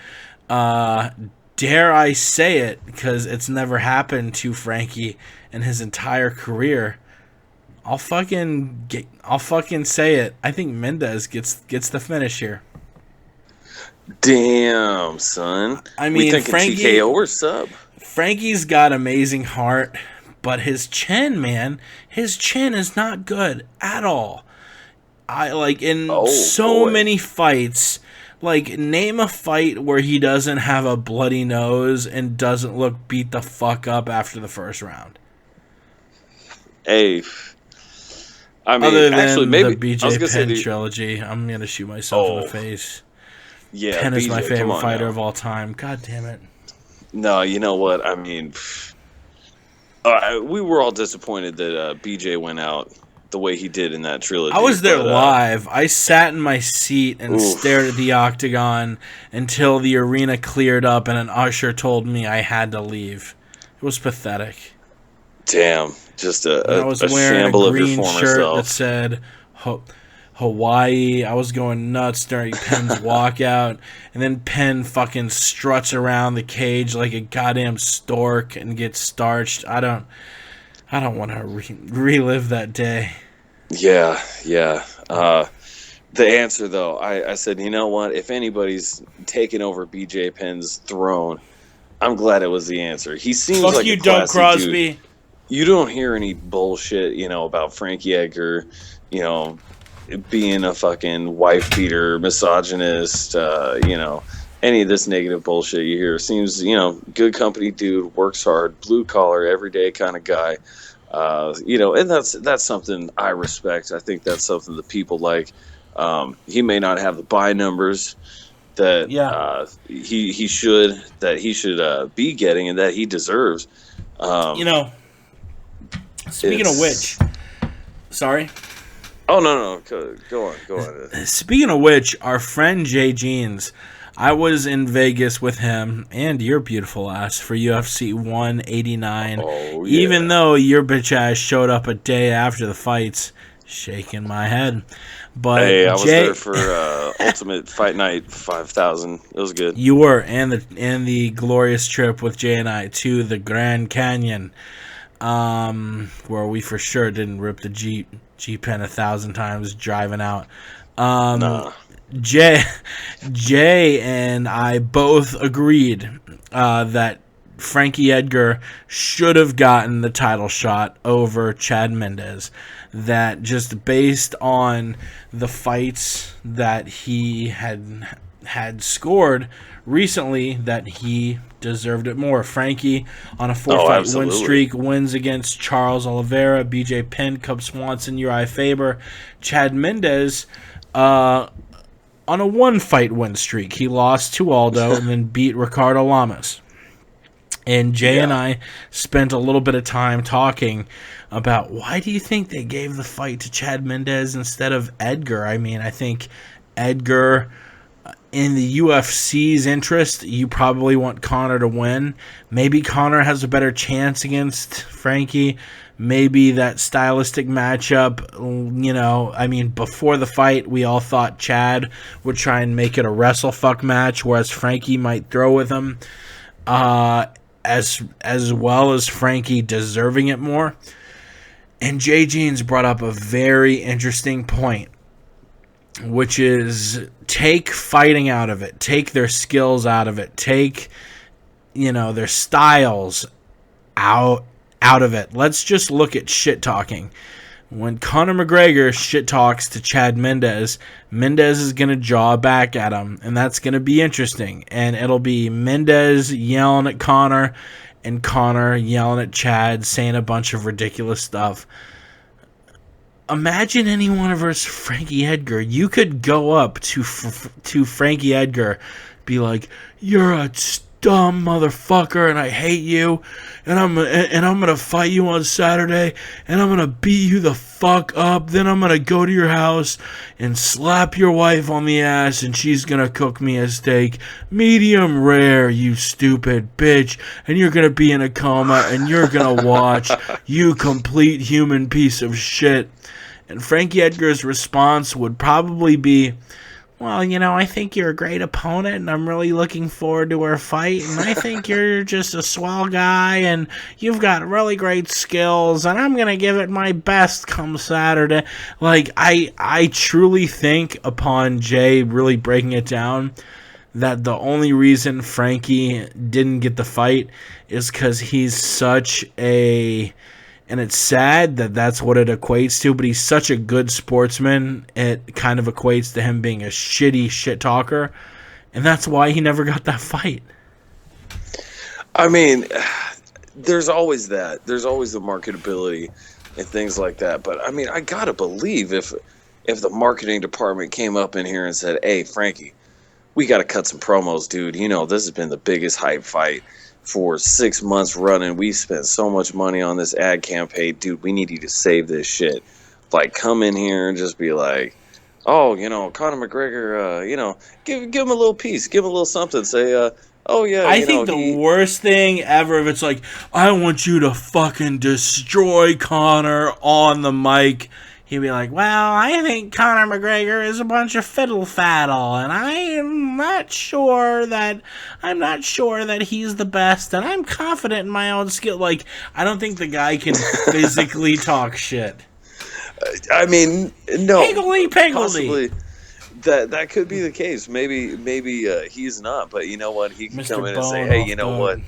B: Dare I say it, because it's never happened to Frankie in his entire career. I'll fucking say it. I think Mendes gets the finish here.
D: Damn, son.
B: I mean,
D: we thinking
B: Frankie,
D: TKO or sub?
B: Frankie's got amazing heart, but his chin, man, his chin is not good at all. Many fights, like, name a fight where he doesn't have a bloody nose and doesn't look beat the fuck up after the first round.
D: Hey, I mean,
B: other than
D: actually, maybe
B: the BJ Penn trilogy, I'm gonna shoot myself in the face.
D: Yeah,
B: Penn is
D: BJ,
B: my
D: come
B: favorite
D: on
B: fighter
D: now.
B: of all time. God damn it.
D: No, you know what? I mean, we were all disappointed that BJ went out the way he did in that trilogy.
B: I was there
D: but,
B: live. I sat in my seat and
D: oof.
B: stared at the octagon until the arena cleared up and an usher told me I had to leave. It was pathetic.
D: Damn, just
B: And I
D: a
B: was wearing
D: shamble
B: a
D: of your
B: green
D: former
B: shirt
D: self.
B: that said Hawaii. I was going nuts during Penn's walkout, and then Penn fucking struts around the cage like a goddamn stork and gets starched. I don't want to relive that day.
D: Yeah. The answer, though, I said, you know what? If anybody's taken over BJ Penn's throne, I'm glad it was the answer. He seems
B: Fuck
D: like
B: you,
D: a
B: Doug
D: classy
B: Crosby.
D: dude. You don't hear any bullshit, about Frankie Edgar, being a fucking wife beater, misogynist, any of this negative bullshit you hear. Seems, good company dude, works hard, blue collar, everyday kind of guy. And that's something I respect. I think that's something that people like. He may not have the buy numbers that he should be getting and that he deserves.
B: Speaking of which, sorry.
D: Oh no, go on.
B: Speaking of which, our friend Jay Jeans, I was in Vegas with him and your beautiful ass for UFC 189.
D: Oh, yeah.
B: Even though your bitch ass showed up a day after the fights, shaking my head. But
D: hey, I was there for Ultimate Fight Night 5000. It was good.
B: You were, and the glorious trip with Jay and I to the Grand Canyon, where we for sure didn't rip the G-Pen 1,000 times driving out.
D: Nah.
B: Jay and I both agreed that Frankie Edgar should have gotten the title shot over Chad Mendes. That just based on the fights that he had scored recently, that he deserved it more. Frankie on a 4-fight win streak, wins against Charles Oliveira, BJ Penn, Cub Swanson, Uriah Faber. Chad Mendes on a 1-fight win streak. He lost to Aldo and then beat Ricardo Lamas. And Jay and I spent a little bit of time talking about why do you think they gave the fight to Chad Mendes instead of Edgar? I mean, I think Edgar, in the UFC's interest, you probably want Conor to win. Maybe Conor has a better chance against Frankie. Maybe that stylistic matchup, before the fight, we all thought Chad would try and make it a wrestle fuck match, whereas Frankie might throw with him. As well as Frankie deserving it more. And Jay Jeans brought up a very interesting point, which is take fighting out of it, take their skills out of it, take their styles out of it. Let's just look at shit talking. When Conor McGregor shit talks to Chad Mendes, Mendes is going to jaw back at him, and that's going to be interesting. And it'll be Mendes yelling at Conor and Conor yelling at Chad, saying a bunch of ridiculous stuff. Imagine anyone versus Frankie Edgar. You could go up to Frankie Edgar, be like, "You're a dumb motherfucker, and I hate you, and I'm gonna fight you on Saturday, and I'm gonna beat you the fuck up. Then I'm gonna go to your house and slap your wife on the ass, and she's gonna cook me a steak, medium rare, you stupid bitch, and you're gonna be in a coma, and you're gonna watch, you complete human piece of shit." And Frankie Edgar's response would probably be, "Well, I think you're a great opponent, and I'm really looking forward to our fight, and I think you're just a swell guy, and you've got really great skills, and I'm going to give it my best come Saturday." Like, I truly think, upon Jay really breaking it down, that the only reason Frankie didn't get the fight is because he's such a... And it's sad that that's what it equates to, but he's such a good sportsman, it kind of equates to him being a shitty shit talker, and that's why he never got that fight.
D: I mean, there's always that. There's always the marketability and things like that. But, I mean, I got to believe if the marketing department came up in here and said, "Hey, Frankie, we got to cut some promos, dude. You know, this has been the biggest hype fight for 6 months running. We spent so much money on this ad campaign, dude. We need you to save this shit. Like, come in here and just be like, oh, you know, Conor McGregor, you know, give him a little piece, give him a little something. Say, oh yeah.
B: I think the worst thing ever if it's like, I want you to fucking destroy Conor on the mic. He'd be like, well, I think Conor McGregor is a bunch of fiddle faddle, and I'm not sure that he's the best, and I'm confident in my own skill. Like, I don't think the guy can physically talk shit.
D: I mean, no.
B: Higgledy-piggledy.
D: Possibly. That could be the case. Maybe he's not, but you know what? He can come in and say, hey, you know what?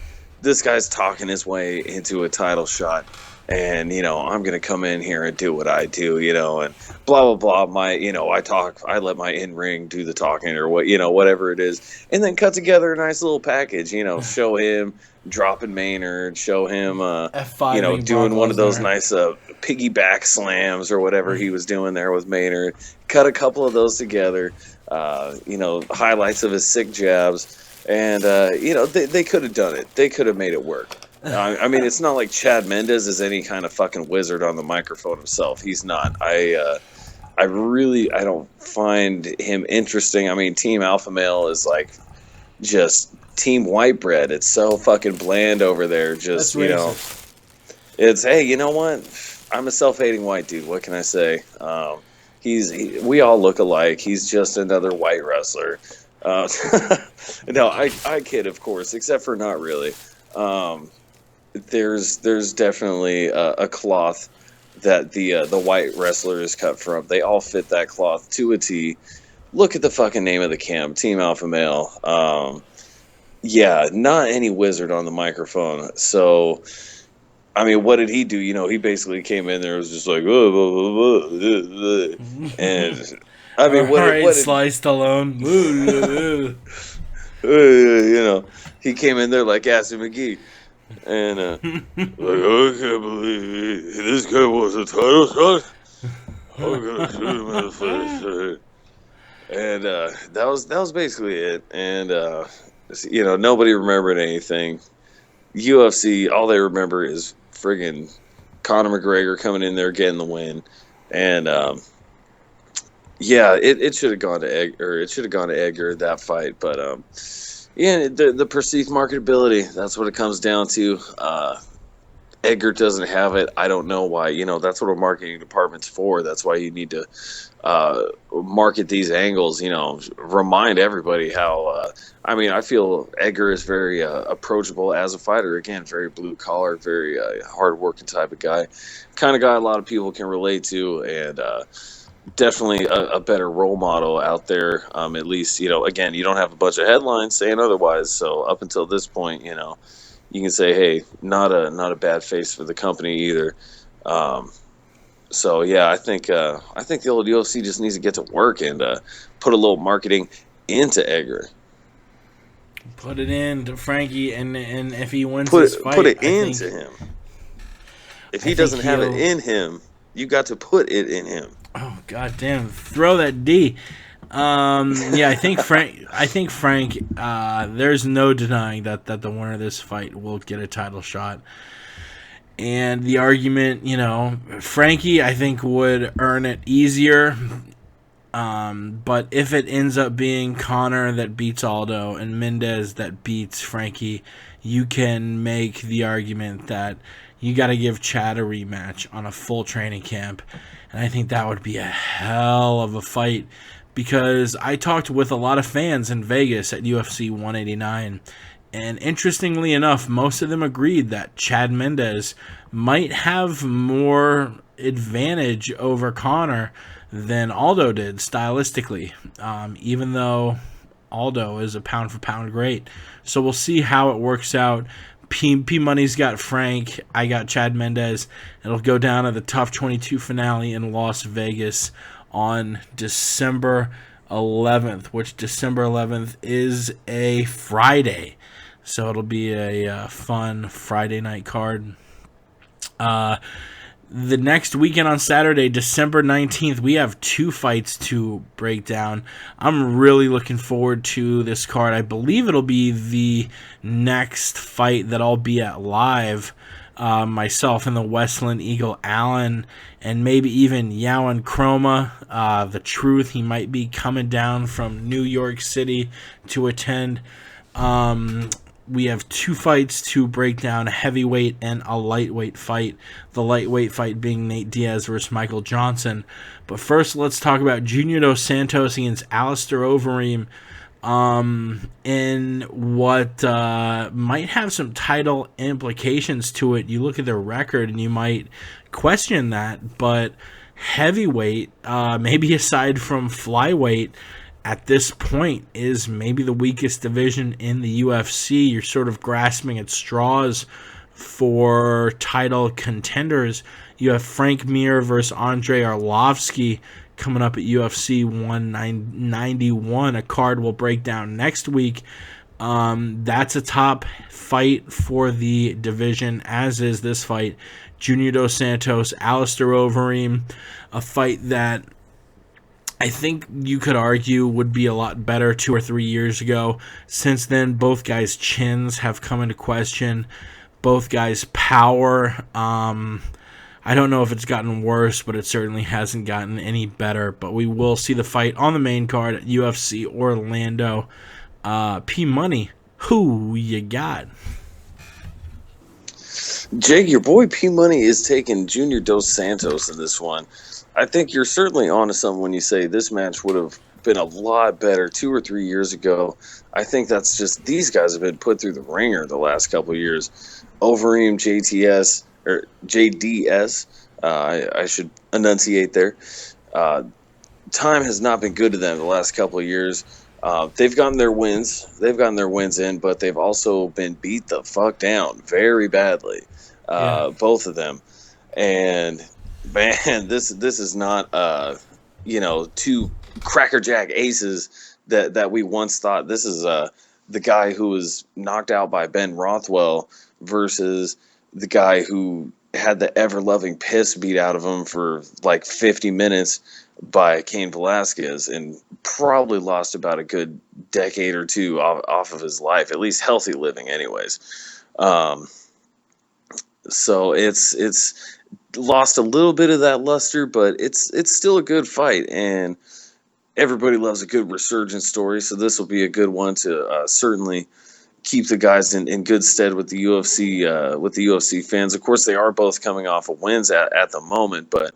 D: This guy's talking his way into a title shot. And, you know, I'm going to come in here and do what I do, you know, and blah, blah, blah. I let my in-ring do the talking or what, you know, whatever it is. And then cut together a nice little package, you know, show him dropping Maynard, show him, you know, doing one of those nice piggyback slams or whatever he was doing there with Maynard. Cut a couple of those together, you know, highlights of his sick jabs. And, you know, they could have done it. They could have made it work. I mean, it's not like Chad Mendes is any kind of fucking wizard on the microphone himself. He's not. I don't find him interesting. I mean, Team Alpha Male is like just Team White Bread. It's so fucking bland over there. Just, you know, it's, hey, you know what? I'm a self-hating white dude. What can I say? We all look alike. He's just another white wrestler. No, I kid, of course, except for not really. There's definitely a cloth that the white wrestler is cut from. They all fit that cloth to a T. Look at the fucking name of the camp, Team Alpha Male. Yeah, not any wizard on the microphone. So, I mean, what did he do? You know, he basically came in there and was just like, and I mean, what
B: Sly Stallone.
D: You know, he came in there like Assy McGee. And like, I can't believe this guy was a title shot. I'm gonna shoot him in the face. And that was basically it. And you know, nobody remembered anything. UFC, all they remember is friggin' Conor McGregor coming in there getting the win. And yeah, it should have gone to Edgar that fight, but yeah, the perceived marketability, that's what it comes down to. Edgar doesn't have it. I don't know why. You know, that's what a marketing department's for. That's why you need to market these angles, you know, remind everybody how, I mean, I feel Edgar is very approachable as a fighter. Again, very blue-collar, very hard-working type of guy. Kind of guy a lot of people can relate to, and definitely a better role model out there. At least, you know, again, you don't have a bunch of headlines saying otherwise. So up until this point, you know, you can say, hey, not a bad face for the company either. So yeah, I think the old UFC just needs to get to work and put a little marketing into Edgar.
B: Put it into Frankie, and if he wins
D: this
B: fight,
D: put it into him. If he doesn't have it in him, you got to put it in him.
B: Oh goddamn! Throw that D. Yeah, I think Frank. There's no denying that the winner of this fight will get a title shot. And the argument, you know, Frankie, I think would earn it easier. But if it ends up being Conor that beats Aldo and Mendes that beats Frankie, you can make the argument that you got to give Chad a rematch on a full training camp. And I think that would be a hell of a fight, because I talked with a lot of fans in Vegas at UFC 189, and interestingly enough, most of them agreed that Chad Mendes might have more advantage over Conor than Aldo did stylistically, even though Aldo is a pound-for-pound great. So we'll see how it works out. P Money's got Frank. I got Chad Mendes. It'll go down at the Tough 22 finale in Las Vegas on December 11th, which December 11th is a Friday. So it'll be a fun Friday night card. The next weekend on Saturday, December 19th, we have 2 fights to break down. I'm really looking forward to this card. I believe it'll be the next fight that I'll be at live. Myself and the Westland Eagle Allen, and maybe even Yowan Chroma, the Truth. He might be coming down from New York City to attend. We have 2 fights to break down, a heavyweight and a lightweight fight. The lightweight fight being Nate Diaz versus Michael Johnson. But first, let's talk about Junior Dos Santos against Alistair Overeem. In what might have some title implications to it. You look at their record and you might question that, but heavyweight, maybe aside from flyweight, at this point is maybe the weakest division in the UFC. You're sort of grasping at straws for title contenders. You have Frank Mir versus Andrei Arlovsky coming up at UFC 191, a card we'll break down next week. That's a top fight for the division, as is this fight. Junior Dos Santos, Alistair Overeem, a fight that I think you could argue would be a lot better 2 or 3 years ago. Since then, both guys' chins have come into question. Both guys' power, I don't know if it's gotten worse, but it certainly hasn't gotten any better. But we will see the fight on the main card at UFC Orlando. P Money, who you got?
D: Jake, your boy P Money is taking Junior Dos Santos in this one. I think you're certainly onto something when you say this match would have been a lot better 2 or 3 years ago. I think that's just these guys have been put through the ringer the last couple of years. Overeem, JDS. I should enunciate there. Time has not been good to them the last couple of years. They've gotten their wins. They've gotten their wins in, but they've also been beat the fuck down very badly. Both of them. And man, this is not 2 crackerjack aces that we once thought. This is the guy who was knocked out by Ben Rothwell versus the guy who had the ever-loving piss beat out of him for like 50 minutes by Cain Velasquez and probably lost about a good decade or 2 off of his life, at least healthy living anyways. So it's lost a little bit of that luster, but it's still a good fight, and everybody loves a good resurgence story, so this will be a good one to certainly keep the guys in good stead with the UFC fans. Of course, they are both coming off of wins at the moment, but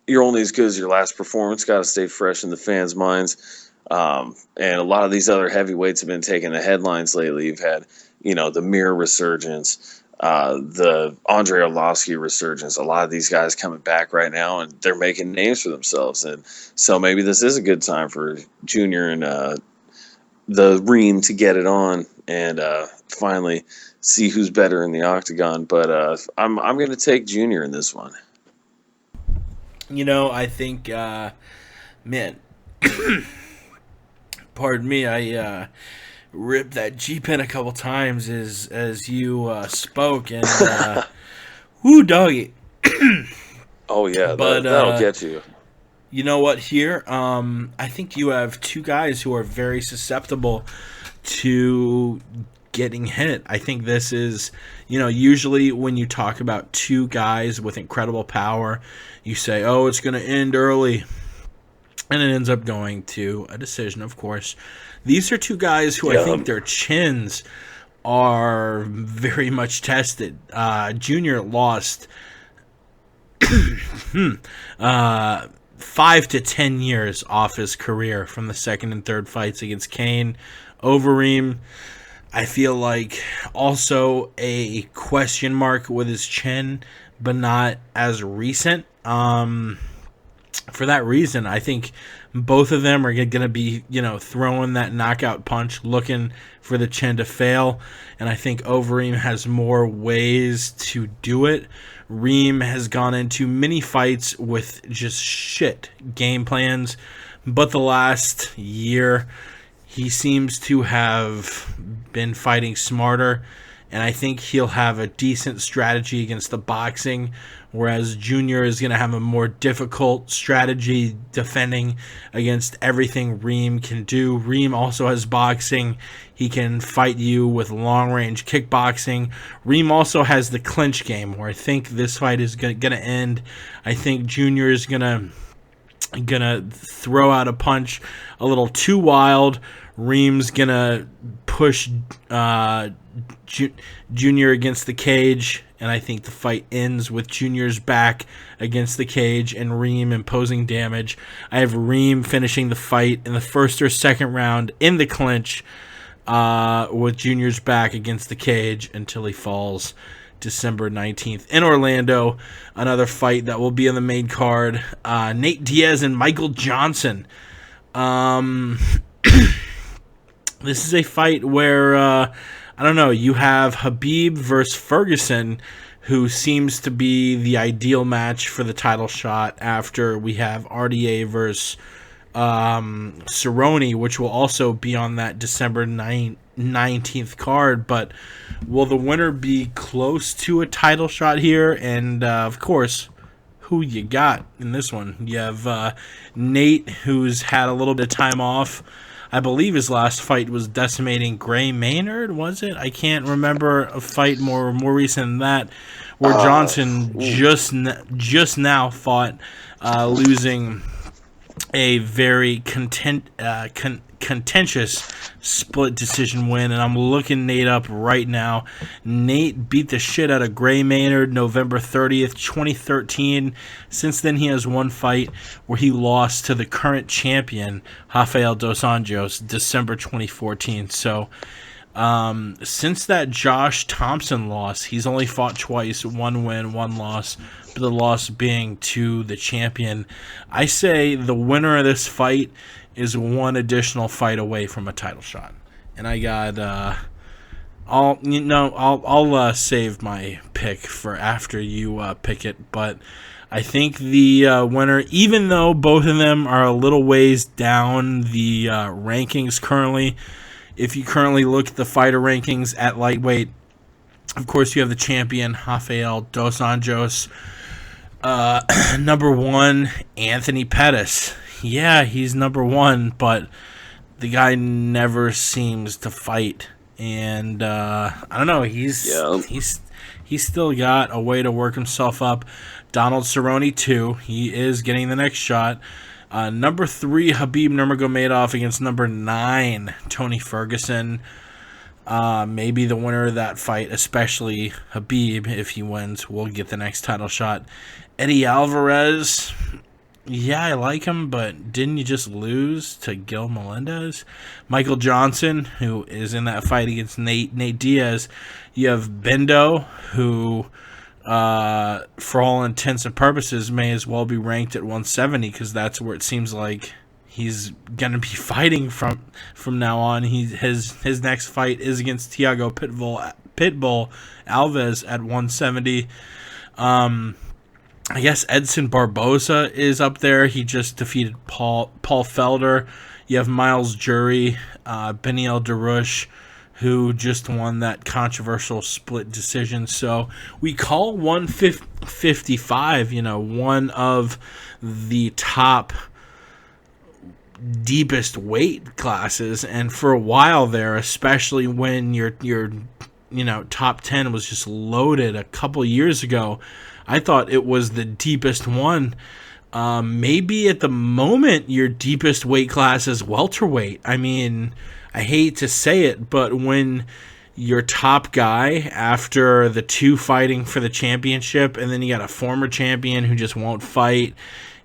D: you're only as good as your last performance. Got to stay fresh in the fans' minds. And a lot of these other heavyweights have been taking the headlines lately. You've had the Mir resurgence, the Andrei Arlovsky resurgence. A lot of these guys coming back right now, and they're making names for themselves. And so maybe this is a good time for Junior and the Reem to get it on and finally see who's better in the octagon. But I'm going to take Junior in this one.
B: I think, man, pardon me, I ripped that G-pen a couple times as you spoke, and whoo, doggy.
D: Oh, yeah, that'll get you.
B: You know what, here, I think you have 2 guys who are very susceptible to getting hit. I think this is, usually when you talk about 2 guys with incredible power, you say, oh, it's going to end early. And it ends up going to a decision, of course. These are 2 guys who I think their chins are very much tested. Junior lost 5 to 10 years off his career from the second and third fights against Cain. Overeem, I feel like also a question mark with his chin, but not as recent. For that reason, I think both of them are going to be, throwing that knockout punch, looking for the chin to fail. And I think Overeem has more ways to do it. Reem has gone into many fights with just shit game plans, but the last year he seems to have been fighting smarter and I think he'll have a decent strategy against the boxing, whereas Junior is going to have a more difficult strategy defending against everything Reem can do. Reem also has boxing. He can fight you with long-range kickboxing. Reem also has the clinch game, where I think this fight is going to end. I think Junior is going to throw out a punch a little too wild. Reem's going to push Junior against the cage, and I think the fight ends with Junior's back against the cage and Reem imposing damage. I have Reem finishing the fight in the first or second round in the clinch with Junior's back against the cage until he falls. December 19th in Orlando. Another fight that will be on the main card. Nate Diaz and Michael Johnson. This is a fight where, I don't know, you have Khabib versus Ferguson, who seems to be the ideal match for the title shot, after we have RDA versus Cerrone, which will also be on that December 19th card. But will the winner be close to a title shot here? And, of course, who you got in this one? You have Nate, who's had a little bit of time off. I believe his last fight was decimating Gray Maynard, was it? I can't remember a fight more recent than that, where Johnson just now fought, losing a very contentious split decision win, and I'm looking Nate up right now. Nate beat the shit out of Gray Maynard November 30th, 2013. Since then, he has one fight where he lost to the current champion, Rafael Dos Anjos, December 2014. So, since that Josh Thompson loss, he's only fought twice, one win, one loss, but the loss being to the champion. I say the winner of this fight is one additional fight away from a title shot, and I got I'll save my pick for after you pick it. But I think the winner, even though both of them are a little ways down the rankings currently, if you currently look at the fighter rankings at lightweight, of course you have the champion Rafael Dos Anjos, number one Anthony Pettis. Yeah, he's number one, but the guy never seems to fight, and I don't know. He's still got a way to work himself up. Donald Cerrone too. He is getting the next shot. Number 3 Khabib Nurmagomedov against number 9 Tony Ferguson. Maybe the winner of that fight, especially Khabib, if he wins, will get the next title shot. Eddie Alvarez. Yeah, I like him, but didn't you just lose to Gil Melendez? Michael Johnson, who is in that fight against Nate Diaz. You have Bendo, who, for all intents and purposes, may as well be ranked at 170, because that's where it seems like he's going to be fighting from now on. His next fight is against Thiago Pitbull Alves at 170. I guess Edson Barboza is up there. He just defeated Paul Felder. You have Miles Jury, Beniel Darush, who just won that controversial split decision. So we call 155, one of the top, deepest weight classes. And for a while there, especially when your top 10 was just loaded a couple years ago, I thought it was the deepest one. Maybe at the moment your deepest weight class is welterweight. I mean, I hate to say it, but when your top guy, after the 2 fighting for the championship, and then you got a former champion who just won't fight,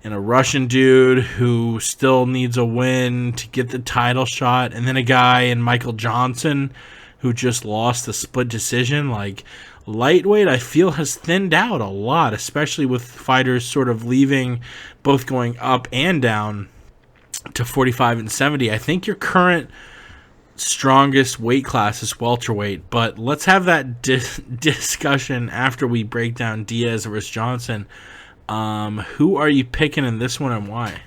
B: and a Russian dude who still needs a win to get the title shot, and then a guy in Michael Johnson who just lost the split decision, like, lightweight, I feel, has thinned out a lot, especially with fighters sort of leaving, both going up and down to 45 and 70. I think your current strongest weight class is welterweight, but let's have that discussion after we break down Diaz versus Johnson. Who are you picking in this one, and why?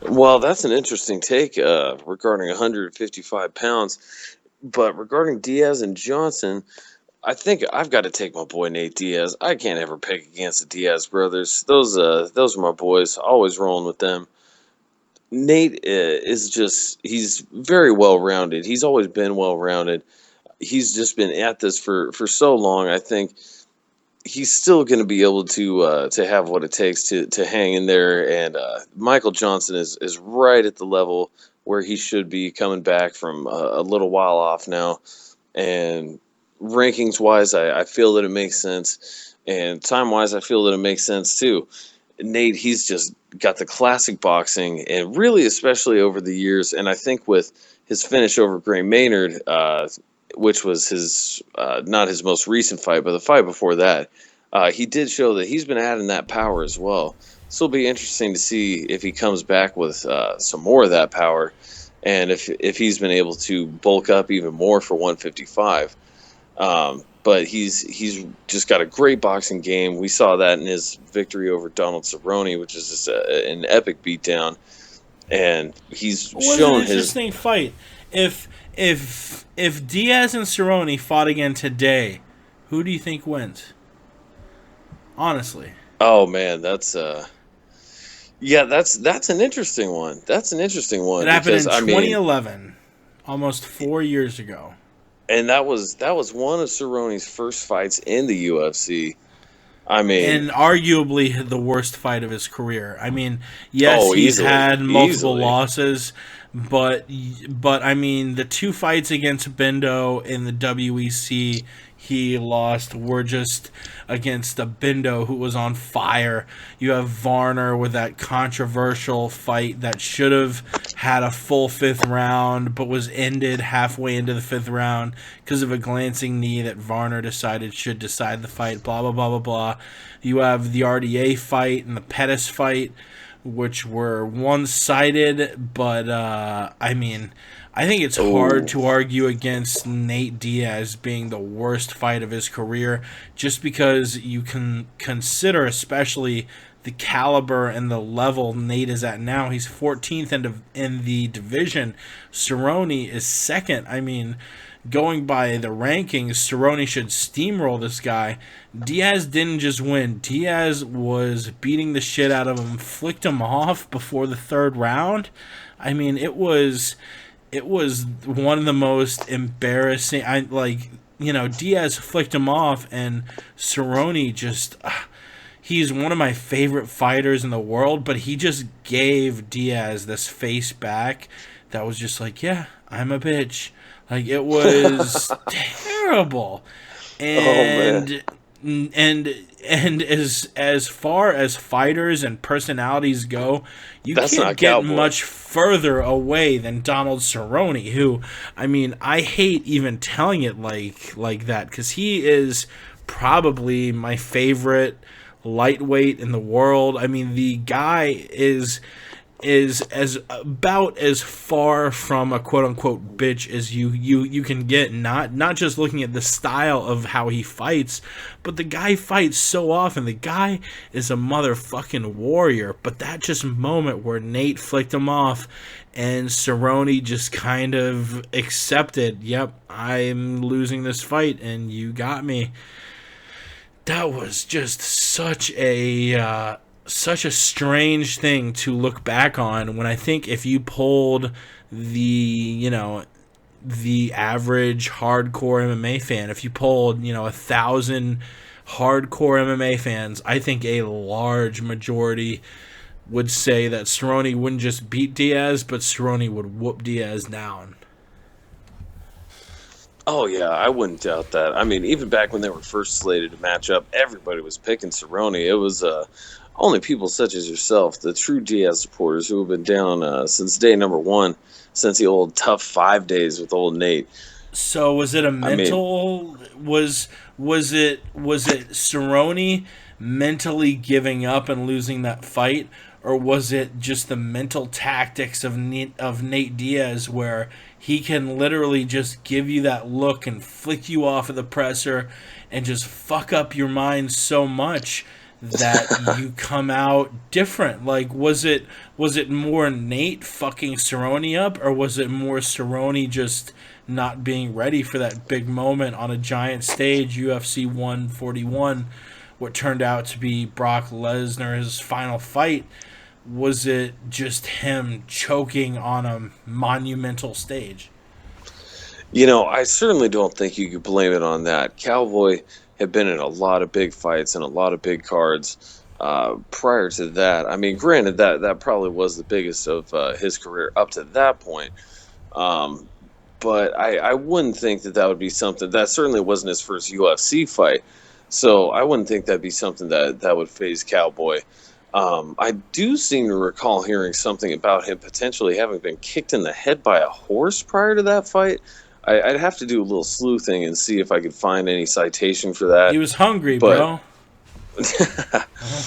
D: Well, that's an interesting take regarding 155 pounds. But regarding Diaz and Johnson, I think I've got to take my boy Nate Diaz. I can't ever pick against the Diaz brothers. Those are my boys. Always rolling with them. Nate is he's very well rounded. He's always been well rounded. He's just been at this for so long. I think he's still going to be able to have what it takes to hang in there. And Michael Johnson is right at the level where he should be, coming back from a little while off now. And rankings wise, I feel that it makes sense, and time wise, I feel that it makes sense too. Nate, he's just got the classic boxing, and really, especially over the years, and I think with his finish over Gray Maynard, which was his not his most recent fight, but the fight before that, he did show that he's been adding that power as well. So it'll be interesting to see if he comes back with some more of that power, and if he's been able to bulk up even more for 155. But he's just got a great boxing game. We saw that in his victory over Donald Cerrone, which is just an epic beatdown. And he's shown his
B: interesting fight. If Diaz and Cerrone fought again today, who do you think wins? Honestly.
D: Oh man, that's an interesting one. That's an interesting one.
B: It happened in 2011, almost 4 years ago.
D: And that was one of Cerrone's first fights in the UFC. I mean,
B: and arguably the worst fight of his career. I mean, yes, he's had multiple losses, but I mean, the two fights against Bindo in the WEC he lost were just against a Bindo who was on fire. You have Varner with that controversial fight that should have had a full fifth round, but was ended halfway into the fifth round because of a glancing knee that Varner decided should decide the fight, blah, blah, blah, blah, blah. You have the RDA fight and the Pettis fight, which were one-sided, but, I mean, I think it's hard to argue against Nate Diaz being the worst fight of his career, just because you can consider especially the caliber and the level Nate is at now. He's 14th in the division. Cerrone is second. I mean, going by the rankings, Cerrone should steamroll this guy. Diaz didn't just win. Diaz was beating the shit out of him, flicked him off before the third round. I mean, it was one of the most embarrassing. Diaz flicked him off, and Cerrone just. He's one of my favorite fighters in the world, but he just gave Diaz this face back that was just like, yeah, I'm a bitch. Like, it was terrible. And as far as fighters and personalities go, you can't get much further away than Donald Cerrone, who, I mean, I hate even telling it like that, because he is probably my favorite lightweight in the world. I mean, the guy is as about as far from a quote-unquote bitch as you can get, not just looking at the style of how he fights, but the guy fights so often. The guy is a motherfucking warrior. But that just moment where Nate flicked him off and Cerrone just kind of accepted, yep, I'm losing this fight and you got me. That was just such a strange thing to look back on, when I think if you polled the average hardcore MMA fan, if you polled 1,000 hardcore MMA fans, I think a large majority would say that Cerrone wouldn't just beat Diaz, but Cerrone would whoop Diaz down.
D: Oh, yeah, I wouldn't doubt that. I mean, even back when they were first slated to match up, everybody was picking Cerrone. It was only people such as yourself, the true Diaz supporters, who have been down since day number one, since the old tough 5 days with old Nate.
B: So was it a mental? Was it Cerrone mentally giving up and losing that fight, or was it just the mental tactics of Nate Diaz, where he can literally just give you that look and flick you off of the presser and just fuck up your mind so much that you come out different? Like, was it more Nate fucking Cerrone up, or was it more Cerrone just not being ready for that big moment on a giant stage, UFC 141, what turned out to be Brock Lesnar's final fight? Was it just him choking on a monumental stage?
D: I certainly don't think you could blame it on that. Cowboy had been in a lot of big fights and a lot of big cards prior to that. I mean, granted, that probably was the biggest of his career up to that point. But I wouldn't think that would be something. That certainly wasn't his first UFC fight. So I wouldn't think that'd be something that would faze Cowboy. I do seem to recall hearing something about him potentially having been kicked in the head by a horse prior to that fight. I'd have to do a little sleuthing and see if I could find any citation for that.
B: He was hungry, bro.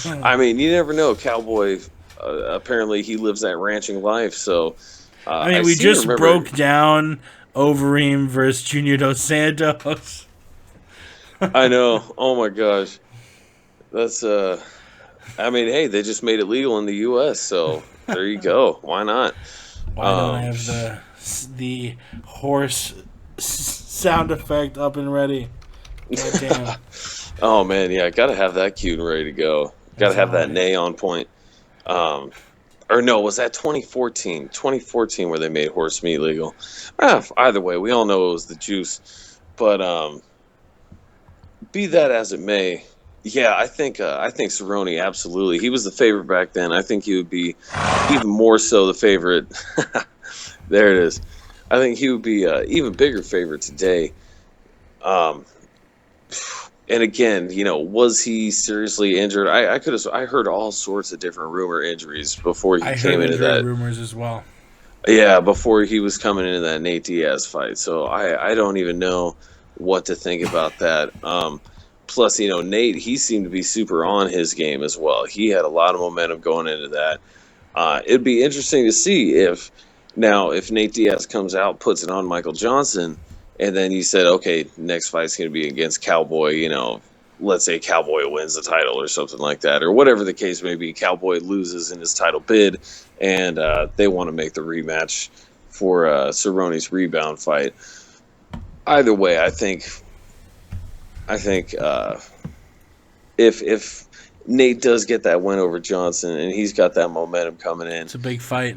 D: I mean, you never know. Cowboy, apparently he lives that ranching life. So,
B: we just broke down Overeem versus Junior Dos Santos.
D: I know. Oh, my gosh. That's, hey, they just made it legal in the U.S., so there you go. Why not?
B: Why don't I have the horse sound effect up and ready? God damn.
D: Oh, man, yeah, gotta have that cute and ready to go. Gotta have that neigh on point. Or no, was that 2014? 2014 where they made horse meat legal. Either way, we all know it was the juice. But be that as it may, yeah, I think Cerrone, absolutely. He was the favorite back then. I think he would be even more so the favorite. There it is. I think he would be even bigger favorite today. And again, was he seriously injured? I heard all sorts of different rumor injuries before he came into that.
B: I heard rumors as well.
D: Yeah, before he was coming into that Nate Diaz fight. So I don't even know what to think about that. Plus, Nate, he seemed to be super on his game as well. He had a lot of momentum going into that. It'd be interesting to see if Nate Diaz comes out, puts it on Michael Johnson, and then you said, okay, next fight's going to be against Cowboy, let's say Cowboy wins the title or something like that, or whatever the case may be. Cowboy loses in his title bid, and they want to make the rematch for Cerrone's rebound fight. Either way, I think if Nate does get that win over Johnson and he's got that momentum coming in,
B: it's a big fight.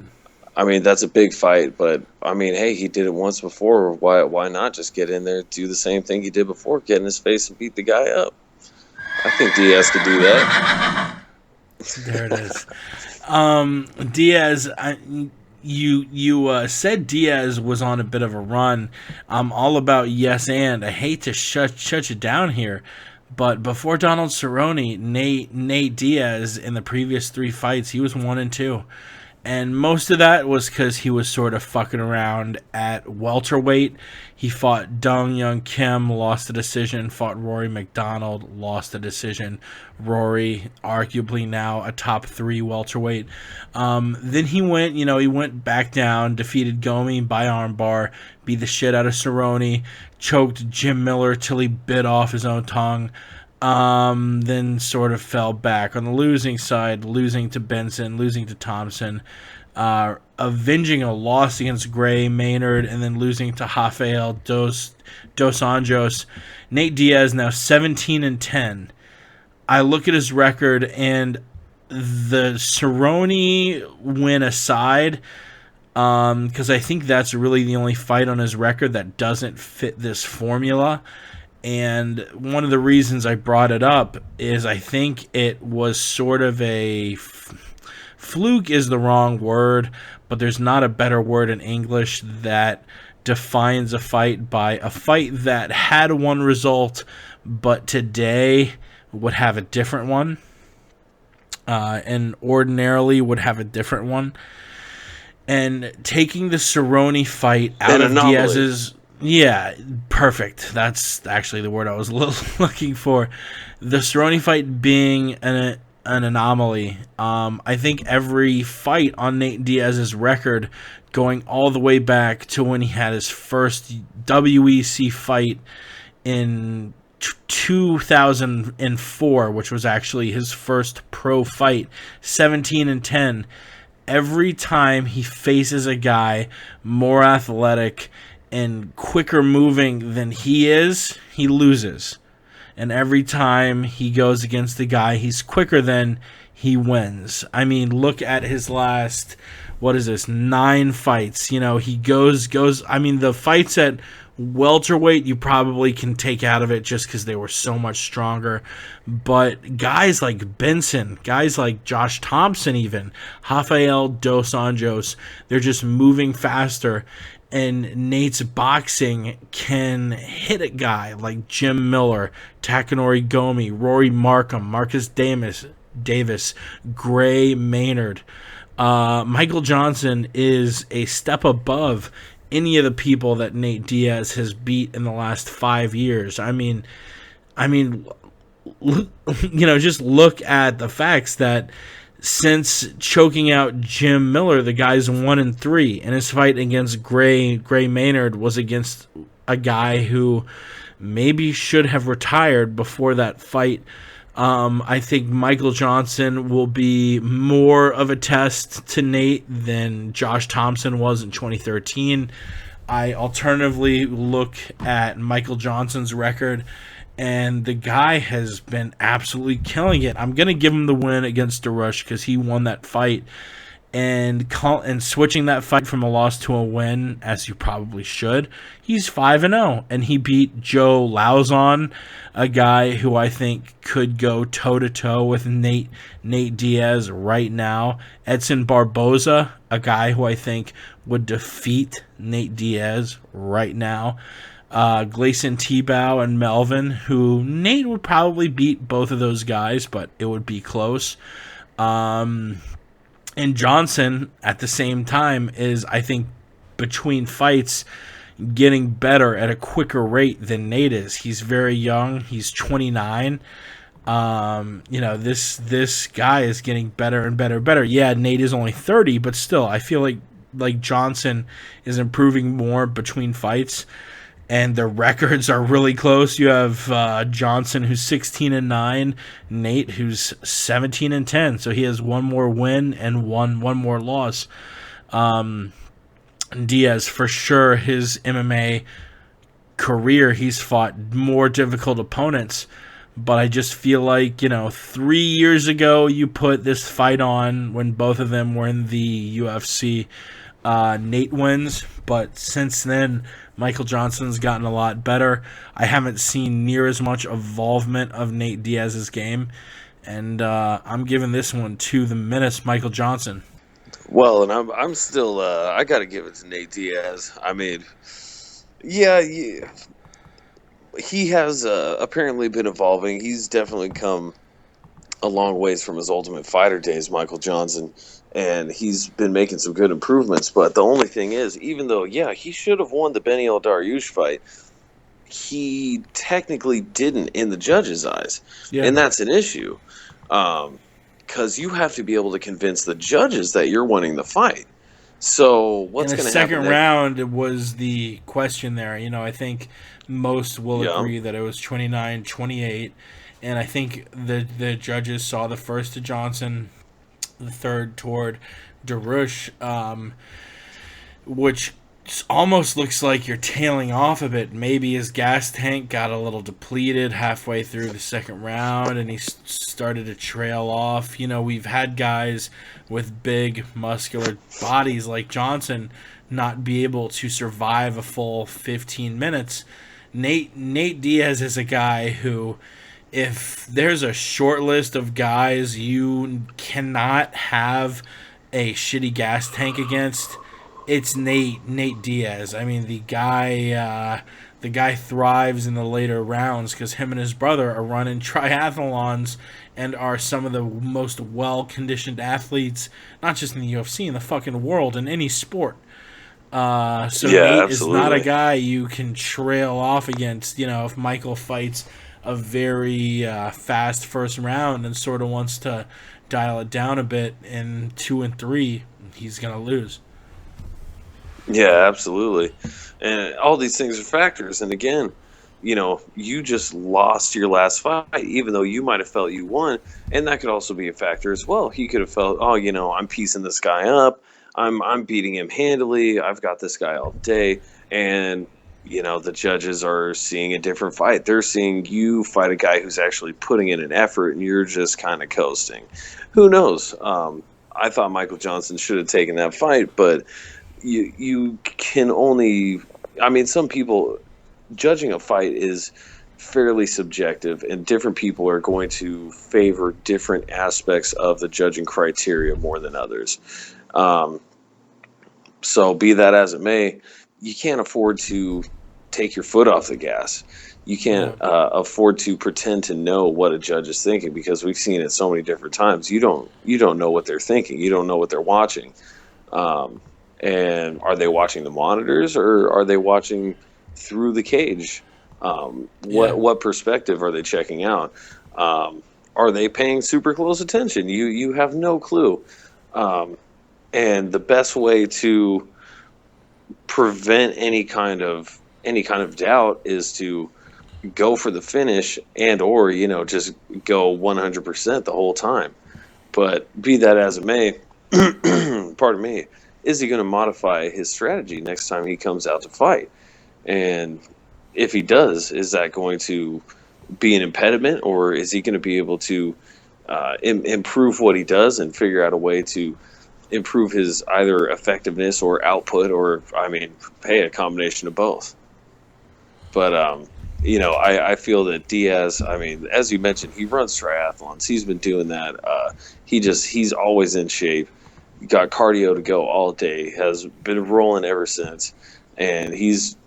D: I mean, that's a big fight, but I mean, hey, he did it once before. Why not just get in there, do the same thing he did before, get in his face and beat the guy up? I think Diaz could do that.
B: There it is. Diaz, you said Diaz was on a bit of a run. I'm all about yes and. I hate to shut you down here, but before Donald Cerrone, Nate Diaz in the previous 3 fights, he was 1-2. And most of that was because he was sort of fucking around at welterweight. He fought Dong Young Kim, lost the decision. Fought Rory McDonald, lost the decision. Rory, arguably now a top 3 welterweight. Then he went back down, defeated Gomi by armbar, beat the shit out of Cerrone, choked Jim Miller till he bit off his own tongue. Then sort of fell back on the losing side, losing to Benson, losing to Thompson, avenging a loss against Gray Maynard, and then losing to Rafael Dos Anjos. Nate Diaz now 17-10. I look at his record, and the Cerrone win aside, because I think that's really the only fight on his record that doesn't fit this formula. And one of the reasons I brought it up is I think it was sort of a fluke is the wrong word, but there's not a better word in English that defines a fight by a fight that had one result, but today would have a different one, and ordinarily would have a different one. And taking the Cerrone fight out of Diaz's... Yeah, perfect. That's actually the word I was looking for. The Cerrone fight being an anomaly. I think every fight on Nate Diaz's record, going all the way back to when he had his first WEC fight in 2004, which was actually his first pro fight, 17-10. Every time he faces a guy more athletic and quicker moving than he is, he loses. And every time he goes against the guy he's quicker than, he wins. I mean, look at his last, 9 fights. He goes. I mean, the fights at welterweight you probably can take out of it just because they were so much stronger. But guys like Benson, guys like Josh Thompson even, Rafael Dos Anjos, they're just moving faster. And Nate's boxing can hit a guy like Jim Miller, Takanori Gomi, Rory Markham, Marcus Davis, Gray Maynard. Michael Johnson is a step above any of the people that Nate Diaz has beat in the last 5 years. I mean, just look at the facts that since choking out Jim Miller, the guy's 1-3, and his fight against Gray Maynard was against a guy who maybe should have retired before that fight. I think Michael Johnson will be more of a test to Nate than Josh Thompson was in 2013. I alternatively look at Michael Johnson's record, and the guy has been absolutely killing it. I'm going to give him the win against DeRush because he won that fight. And switching that fight from a loss to a win, as you probably should, he's 5-0. And he beat Joe Lauzon, a guy who I think could go toe-to-toe with Nate Diaz right now. Edson Barboza, a guy who I think would defeat Nate Diaz right now. Gleison Tebow and Melvin, who Nate would probably beat both of those guys, but it would be close. And Johnson, at the same time, is, I think, between fights, getting better at a quicker rate than Nate is. He's very young. He's 29. This guy is getting better and better and better. Yeah, Nate is only 30, but still, I feel like Johnson is improving more between fights. And the records are really close. You have Johnson, who's 16-9, Nate, who's 17-10. So he has one more win and one more loss. Diaz, for sure, his MMA career, he's fought more difficult opponents. But I just feel like, 3 years ago, you put this fight on when both of them were in the UFC. Nate wins, but since then, Michael Johnson's gotten a lot better. I haven't seen near as much involvement of Nate Diaz's game, and I'm giving this one to the menace, Michael Johnson.
D: Well, and I'm still I got to give it to Nate Diaz. I mean, yeah, he has apparently been evolving. He's definitely come a long ways from his Ultimate Fighter days, Michael Johnson. And he's been making some good improvements. But the only thing is, even though, he should have won the Benny El Dariush fight, he technically didn't in the judges' eyes. Yeah. And that's an issue. Because you have to be able to convince the judges that you're winning the fight. So what's going to happen?
B: In the second round was the question there. I think most will agree that it was 29-28. And I think the judges saw the first to Johnson, the third toward DeRush, which almost looks like you're tailing off a bit. Maybe his gas tank got a little depleted halfway through the second round and he started to trail off. We've had guys with big muscular bodies like Johnson not be able to survive a full 15 minutes. Nate Diaz is a guy who, if there's a short list of guys you cannot have a shitty gas tank against, it's Nate Diaz. I mean, the guy thrives in the later rounds because him and his brother are running triathlons and are some of the most well-conditioned athletes, not just in the UFC, in the fucking world, in any sport. Nate absolutely is not a guy you can trail off against. If Michael fights a very fast first round and sort of wants to dial it down a bit in 2 and 3, he's going to lose.
D: Yeah, absolutely. And all these things are factors. And again, you just lost your last fight, even though you might have felt you won. And that could also be a factor as well. He could have felt, I'm piecing this guy up. I'm beating him handily. I've got this guy all day. And, the judges are seeing a different fight. They're seeing you fight a guy who's actually putting in an effort, and you're just kind of coasting. Who knows? I thought Michael Johnson should have taken that fight, but you can only... some people... Judging a fight is fairly subjective, and different people are going to favor different aspects of the judging criteria more than others. So be that as it may, you can't afford to take your foot off the gas. You can't afford to pretend to know what a judge is thinking, because we've seen it so many different times. You don't know what they're thinking. You don't know what they're watching. And are they watching the monitors, or are they watching through the cage? What perspective are they checking out? Are they paying super close attention? You have no clue. And the best way to prevent any kind of doubt is to go for the finish, and or just go 100% the whole time. But be that as it may, pardon me, is he going to modify his strategy next time he comes out to fight? And if he does, is that going to be an impediment, or is he going to be able to improve what he does and figure out a way to improve his either effectiveness or output, or, a combination of both? But, I feel that Diaz, as you mentioned, he runs triathlons. He's been doing that. He's always in shape. Got cardio to go all day, has been rolling ever since. And he's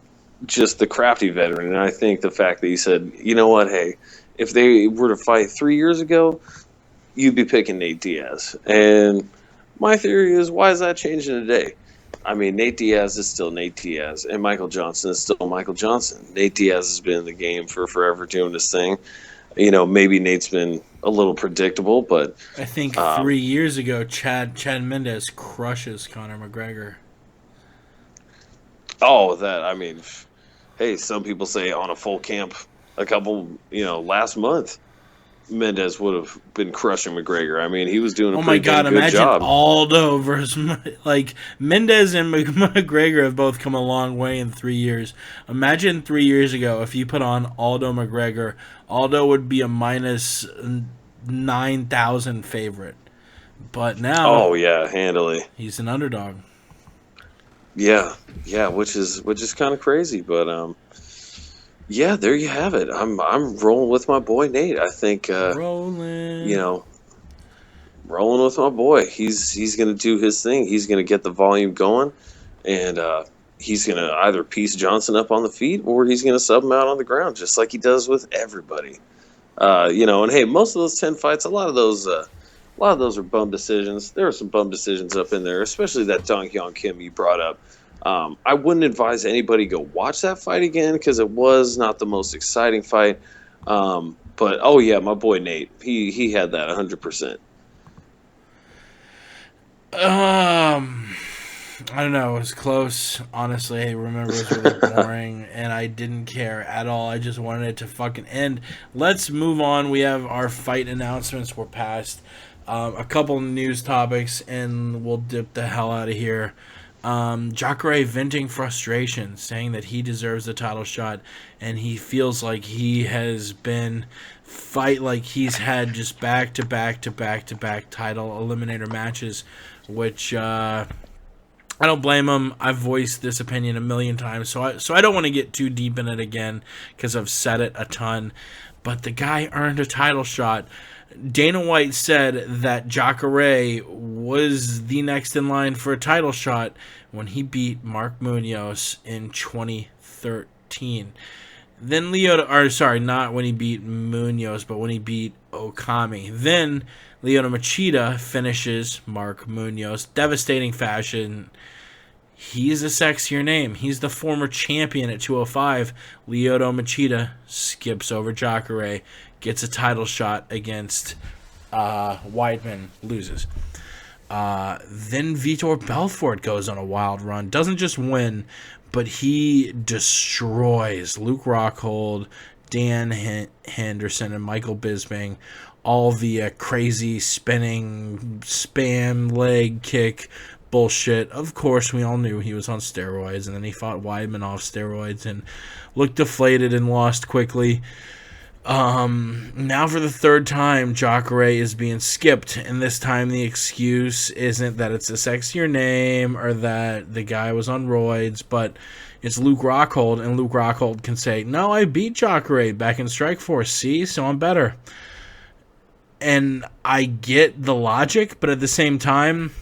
D: just the crafty veteran. And I think the fact that he said, you know what, hey, if they were to fight 3 years ago, you'd be picking Nate Diaz. And my theory is, why is that changing today? Nate Diaz is still Nate Diaz, and Michael Johnson is still Michael Johnson. Nate Diaz has been in the game for forever doing this thing. Maybe Nate's been a little predictable, but
B: I think 3 years ago, Chad Mendes crushes Conor McGregor.
D: Oh, hey, some people say on a full camp last month, Mendes would have been crushing McGregor. He was doing a pretty good job.
B: Imagine Aldo versus, Mendes and McGregor have both come a long way in 3 years. Imagine 3 years ago, if you put on Aldo McGregor, Aldo would be a minus 9,000 favorite. But now...
D: Oh, yeah, handily.
B: He's an underdog.
D: Yeah, which is kind of crazy, but yeah, there you have it. I'm rolling with my boy Nate. I think rolling with my boy. He's gonna do his thing. He's gonna get the volume going, and he's gonna either piece Johnson up on the feet, or he's gonna sub him out on the ground, just like he does with everybody. And hey, most of those 10 fights, a lot of those are bum decisions. There are some bum decisions up in there, especially that Dong Hyun Kim you brought up. I wouldn't advise anybody go watch that fight again, because it was not the most exciting fight. But oh yeah, my boy Nate, he had that 100%.
B: I don't know. It was close. Honestly, I remember it was really boring, and I didn't care at all. I just wanted it to fucking end. Let's move on. We have our fight announcements. We're past a couple news topics, and we'll dip the hell out of here. Jacare venting frustration, saying that he deserves the title shot, and he feels like he has been he's had just back-to-back title eliminator matches, which I don't blame him. I've voiced this opinion a million times, so I don't want to get too deep in it again, because I've said it a ton. But the guy earned a title shot. Dana White said that Jacare was the next in line for a title shot when he beat Mark Munoz in 2013. Then not when he beat Munoz, but when he beat Okami. Then Lyoto Machida finishes Mark Munoz. Devastating fashion. He's a sexier name. He's the former champion at 205. Lyoto Machida skips over Jacare, gets a title shot against Weidman, loses. Then Vitor Belfort goes on a wild run. Doesn't just win, but he destroys Luke Rockhold, Dan Henderson, and Michael Bisping. All the crazy spinning spam leg kick bullshit. Of course, we all knew he was on steroids, and then he fought Weidman off steroids and looked deflated and lost quickly. Now for the third time, Jacare is being skipped, and this time the excuse isn't that it's a sexier name or that the guy was on roids, but it's Luke Rockhold, and Luke Rockhold can say, no, I beat Jacare back in Strikeforce, see, so I'm better. And I get the logic, but at the same time,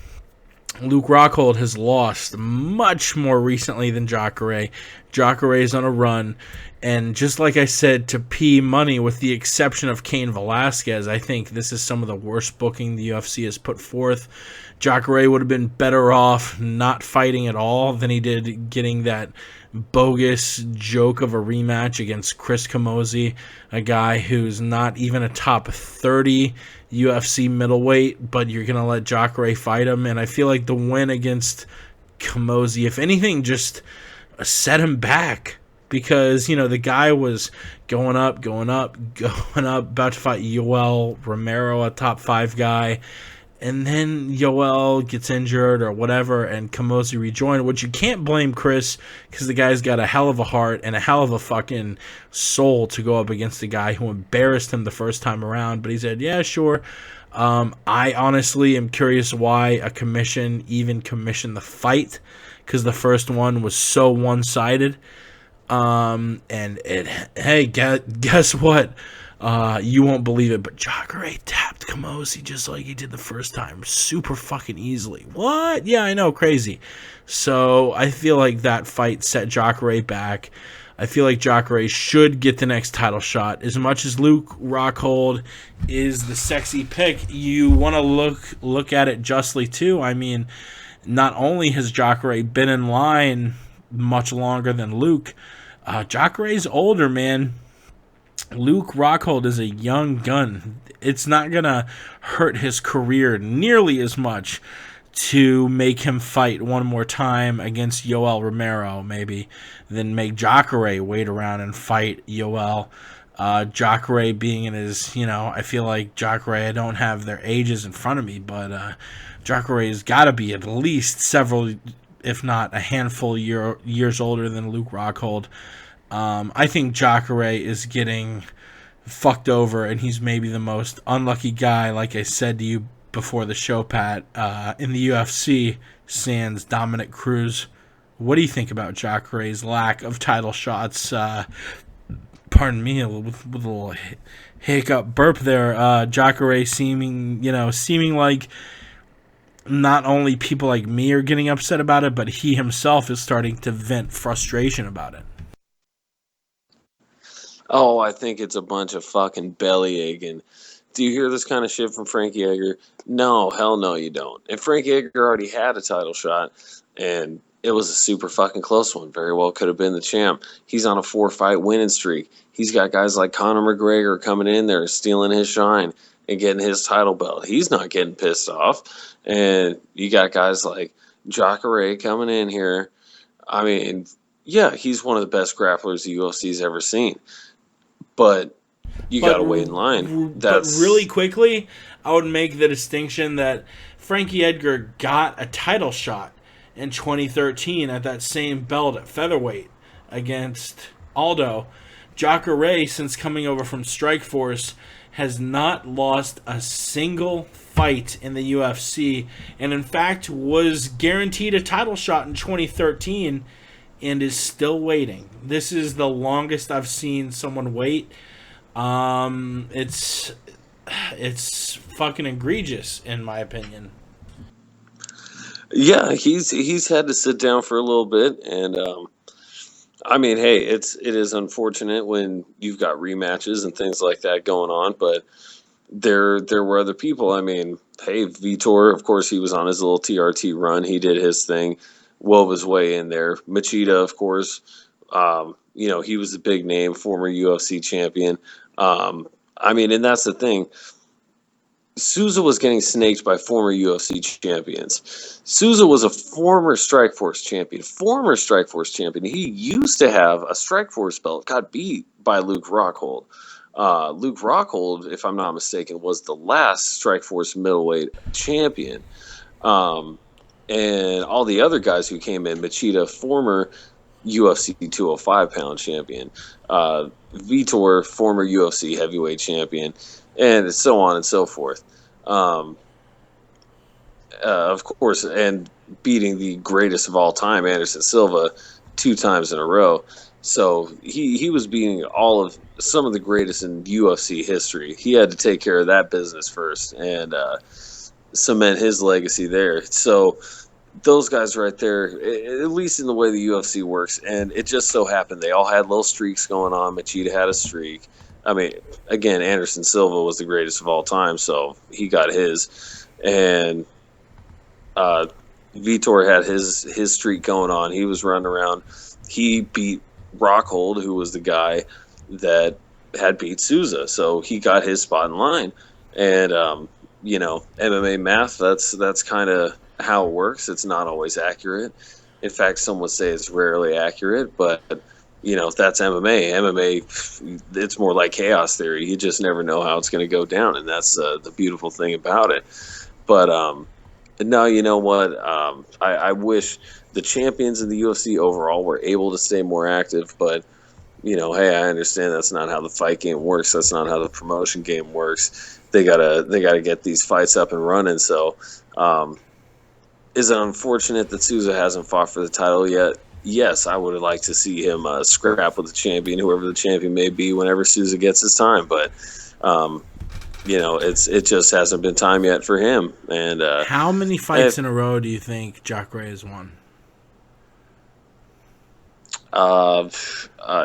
B: Luke Rockhold has lost much more recently than Jacare. Jacare is on a run, and just like I said, to P Money, with the exception of Cain Velasquez, I think this is some of the worst booking the UFC has put forth. Jacare would have been better off not fighting at all than he did getting that bogus joke of a rematch against Chris Camozzi, a guy who's not even a top 30 UFC middleweight, but you're going to let Jacare fight him. And I feel like the win against Camozzi, if anything, just set him back, because, you know, the guy was going up, about to fight Yoel Romero, a top 5 guy. And then Yoel gets injured or whatever, and Camozzi rejoined, which you can't blame Chris, because the guy's got a hell of a heart and a hell of a fucking soul to go up against the guy who embarrassed him the first time around. But he said, yeah, sure. I honestly am curious why a commission even commissioned the fight, because the first one was so one-sided. And hey, guess what? You won't believe it, but Jacare tapped Camozzi just like he did the first time, super fucking easily. What? Yeah, I know, crazy. So I feel like that fight set Jacare back. I feel like Jacare should get the next title shot. As much as Luke Rockhold is the sexy pick, you want to look at it justly too. I mean, not only has Jacare been in line much longer than Luke, Jacare's older, man. Luke Rockhold is a young gun. It's not going to hurt his career nearly as much to make him fight one more time against Yoel Romero, maybe, than make Jacare wait around and fight Yoel. Jacare being in his, I feel like Jacare, I don't have their ages in front of me, but Jacare has got to be at least several, if not a handful years older than Luke Rockhold. I think Jacare is getting fucked over, and he's maybe the most unlucky guy, like I said to you before the show, Pat, in the UFC, sans Dominic Cruz. What do you think about Jacare's lack of title shots? Pardon me, with a little hiccup burp there. Jacare seeming like not only people like me are getting upset about it, but he himself is starting to vent frustration about it.
D: Oh, I think it's a bunch of fucking bellyache. And do you hear this kind of shit from Frankie Edgar? No, hell no, you don't. And Frankie Edgar already had a title shot, and it was a super fucking close one. Very well could have been the champ. He's on a 4-fight winning streak. He's got guys like Conor McGregor coming in there, stealing his shine and getting his title belt. He's not getting pissed off. And you got guys like Jacare coming in here. I mean, yeah, he's one of the best grapplers the UFC's ever seen. But you got to wait in line.
B: But really quickly, I would make the distinction that Frankie Edgar got a title shot in 2013 at that same belt at featherweight against Aldo. Jacare, since coming over from Strikeforce, has not lost a single fight in the UFC, and in fact was guaranteed a title shot in 2013 and is still waiting. This is the longest I've seen someone wait. It's fucking egregious, in my opinion.
D: Yeah, he's had to sit down for a little bit, and I mean, hey, it is unfortunate when you've got rematches and things like that going on, but there were other people. I mean, hey, Vitor, of course, he was on his little TRT run. He did his thing, wove his way in there. Machida, of course, he was a big name, former UFC champion. I mean, and that's the thing. Souza was getting snaked by former UFC champions. Souza was a former Strikeforce champion. He used to have a Strikeforce belt, got beat by Luke Rockhold. Luke Rockhold, if I'm not mistaken, was the last Strikeforce middleweight champion. And all the other guys who came in, Machida, former UFC 205-pound champion. Vitor, former UFC heavyweight champion. And so on and so forth. Of course, and beating the greatest of all time, Anderson Silva, 2 times in a row. So he was beating some of the greatest in UFC history. He had to take care of that business first and cement his legacy there. So those guys right there, at least in the way the UFC works, and it just so happened they all had little streaks going on. Machida had a streak. I mean, again, Anderson Silva was the greatest of all time, so he got his. And Vitor had his streak going on. He was running around. He beat Rockhold, who was the guy that had beat Souza, so he got his spot in line. And, MMA math, that's kind of how it works. It's not always accurate. In fact, some would say it's rarely accurate, but that's MMA. MMA, it's more like chaos theory. You just never know how it's going to go down, and that's the beautiful thing about it. But no, you know what? I wish the champions in the UFC overall were able to stay more active, but hey, I understand that's not how the fight game works. That's not how the promotion game works. They gotta get these fights up and running. So, is it unfortunate that Souza hasn't fought for the title yet? Yes, I would like to see him scrap with the champion, whoever the champion may be, whenever Souza gets his time. But, it just hasn't been time yet for him. And
B: how many fights in a row do you think Jacare has won?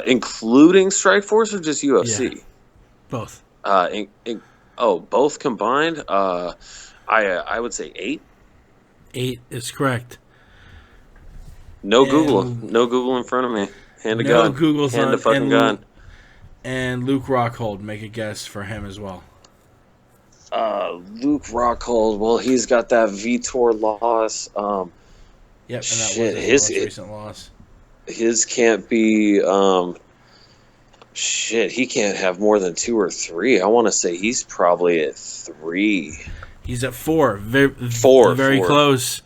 D: Including Strikeforce or just UFC?
B: Yeah, both.
D: Both combined? I would say 8.
B: 8 is correct.
D: No Google in front of me. Hand to
B: no
D: gun.
B: Google's
D: Hand
B: on,
D: to fucking gun.
B: And Luke Rockhold, make a guess for him as well.
D: Luke Rockhold, well, he's got that Vitor loss.
B: Yep, and that was his most recent loss.
D: His can't be. He can't have more than 2 or 3. I want to say he's probably at 3.
B: He's at 4. Very close.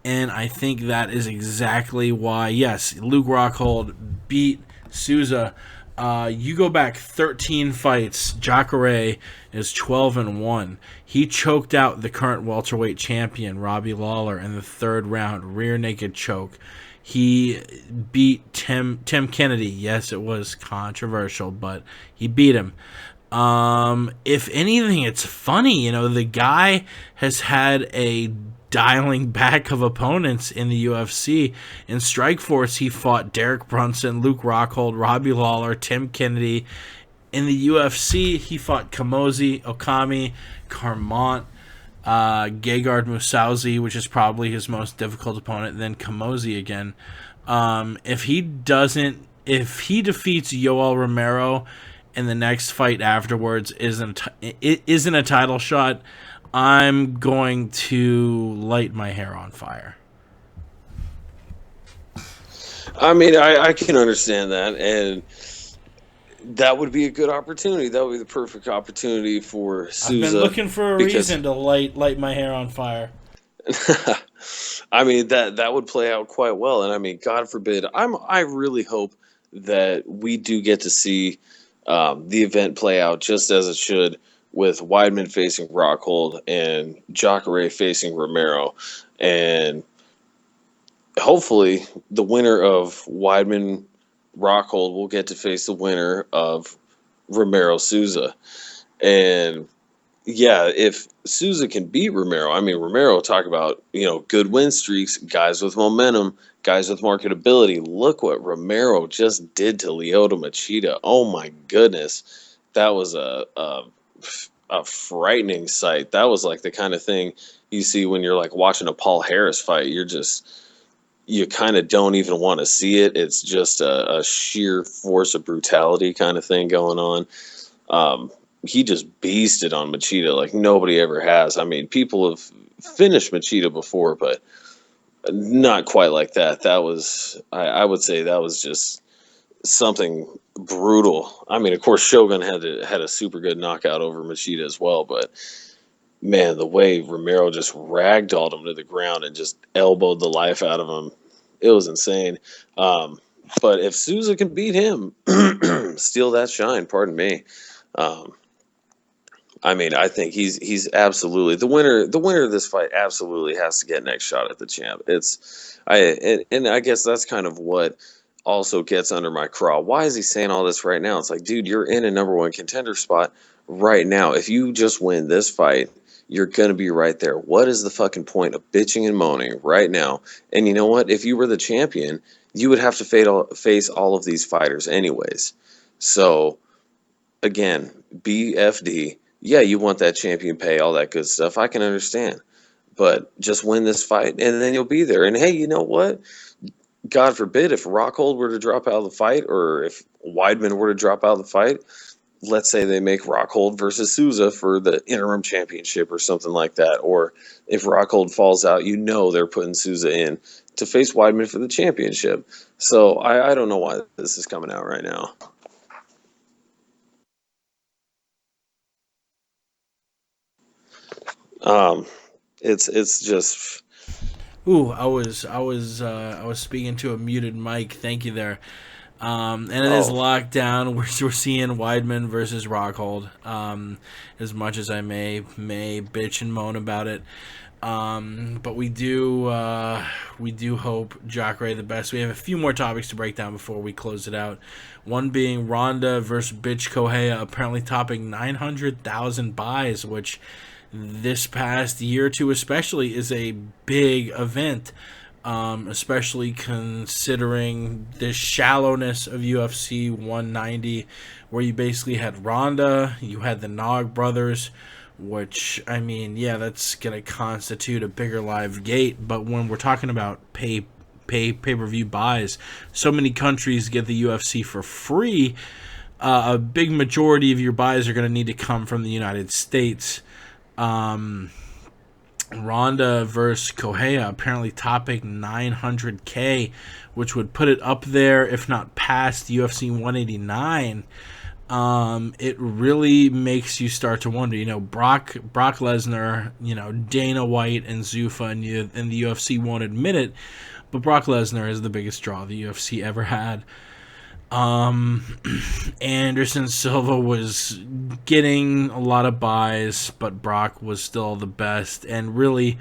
B: And I think that is exactly why, yes, Luke Rockhold beat Souza. You go back 13 fights, Jacare is 12-1. He choked out the current welterweight champion, Robbie Lawler, in the 3rd round, rear naked choke. He beat Tim Kennedy. Yes, it was controversial, but he beat him. If anything, it's funny. The guy has had a dialing back of opponents in the UFC. In Strikeforce, he fought Derek Brunson, Luke Rockhold, Robbie Lawler, Tim Kennedy. In the UFC, he fought Kamosi, Okami, Carmont, Gegard Mousasi, which is probably his most difficult opponent, then Kamosi again. If he defeats Yoel Romero in the next fight afterwards isn't a title shot, I'm going to light my hair on fire.
D: I mean, I can understand that, and that would be a good opportunity. That would be the perfect opportunity for Souza.
B: I've been looking for a reason to light my hair on fire.
D: I mean, that would play out quite well, and I mean, God forbid, I really hope that we do get to see the event play out just as it should, with Weidman facing Rockhold and Jacare facing Romero. And hopefully the winner of Weidman Rockhold will get to face the winner of Romero Souza. And yeah, if Souza can beat Romero, I mean, Romero, talk about, good win streaks, guys with momentum, guys with marketability. Look what Romero just did to Lyoto Machida. Oh my goodness. That was a frightening sight. That was like the kind of thing you see when you're like watching a Paul Harris fight. You kind of don't even want to see it. It's just a sheer force of brutality kind of thing going on. he just beasted on Machida like nobody ever has. I mean, people have finished Machida before, but not quite like that. That was, I would say, that was just something brutal. I mean, of course, Shogun had a super good knockout over Machida as well, but man, the way Romero just ragdolled him to the ground and just elbowed the life out of him, it was insane. But if Souza can beat him, steal that shine. Pardon me. Um, I mean, I think he's absolutely the winner. The winner of this fight absolutely has to get next shot at the champ. And I guess that's kind of what also gets under my craw. Why is he saying all this right now? It's like, dude, you're in a number one contender spot right now. If you just win this fight, you're gonna be right there. What is the fucking point of bitching and moaning right now? And you know what? If you were the champion, you would have to face all of these fighters anyways. So again, BFD. Yeah, you want that champion pay, all that good stuff. I can understand. But just win this fight and then you'll be there. And hey, you know what? God forbid if Rockhold were to drop out of the fight or if Weidman were to drop out of the fight, let's say they make Rockhold versus Souza for the interim championship or something like that. Or if Rockhold falls out, you know they're putting Souza in to face Weidman for the championship. So I don't know why this is coming out right now. It's just.
B: Ooh, I was speaking to a muted mic. Thank you there. And it is locked down. We're seeing Weidman versus Rockhold. As much as I may bitch and moan about it, but we do hope Jacare the best. We have a few more topics to break down before we close it out. One being Ronda versus bitch Kohea, apparently topping 900,000 buys, which this past year or two especially is a big event, especially considering the shallowness of UFC 190, where you basically had Ronda, you had the Nog brothers, which, I mean, yeah, that's going to constitute a bigger live gate, but when we're talking about pay-per-view buys, so many countries get the UFC for free, a big majority of your buys are going to need to come from the United States. Ronda versus Kohea apparently topping 900K, which would put it up there, if not past UFC 189. It really makes you start to wonder, Brock Lesnar, Dana White and Zuffa and the UFC won't admit it, but Brock Lesnar is the biggest draw the UFC ever had. Anderson Silva was getting a lot of buys, but Brock was still the best, and really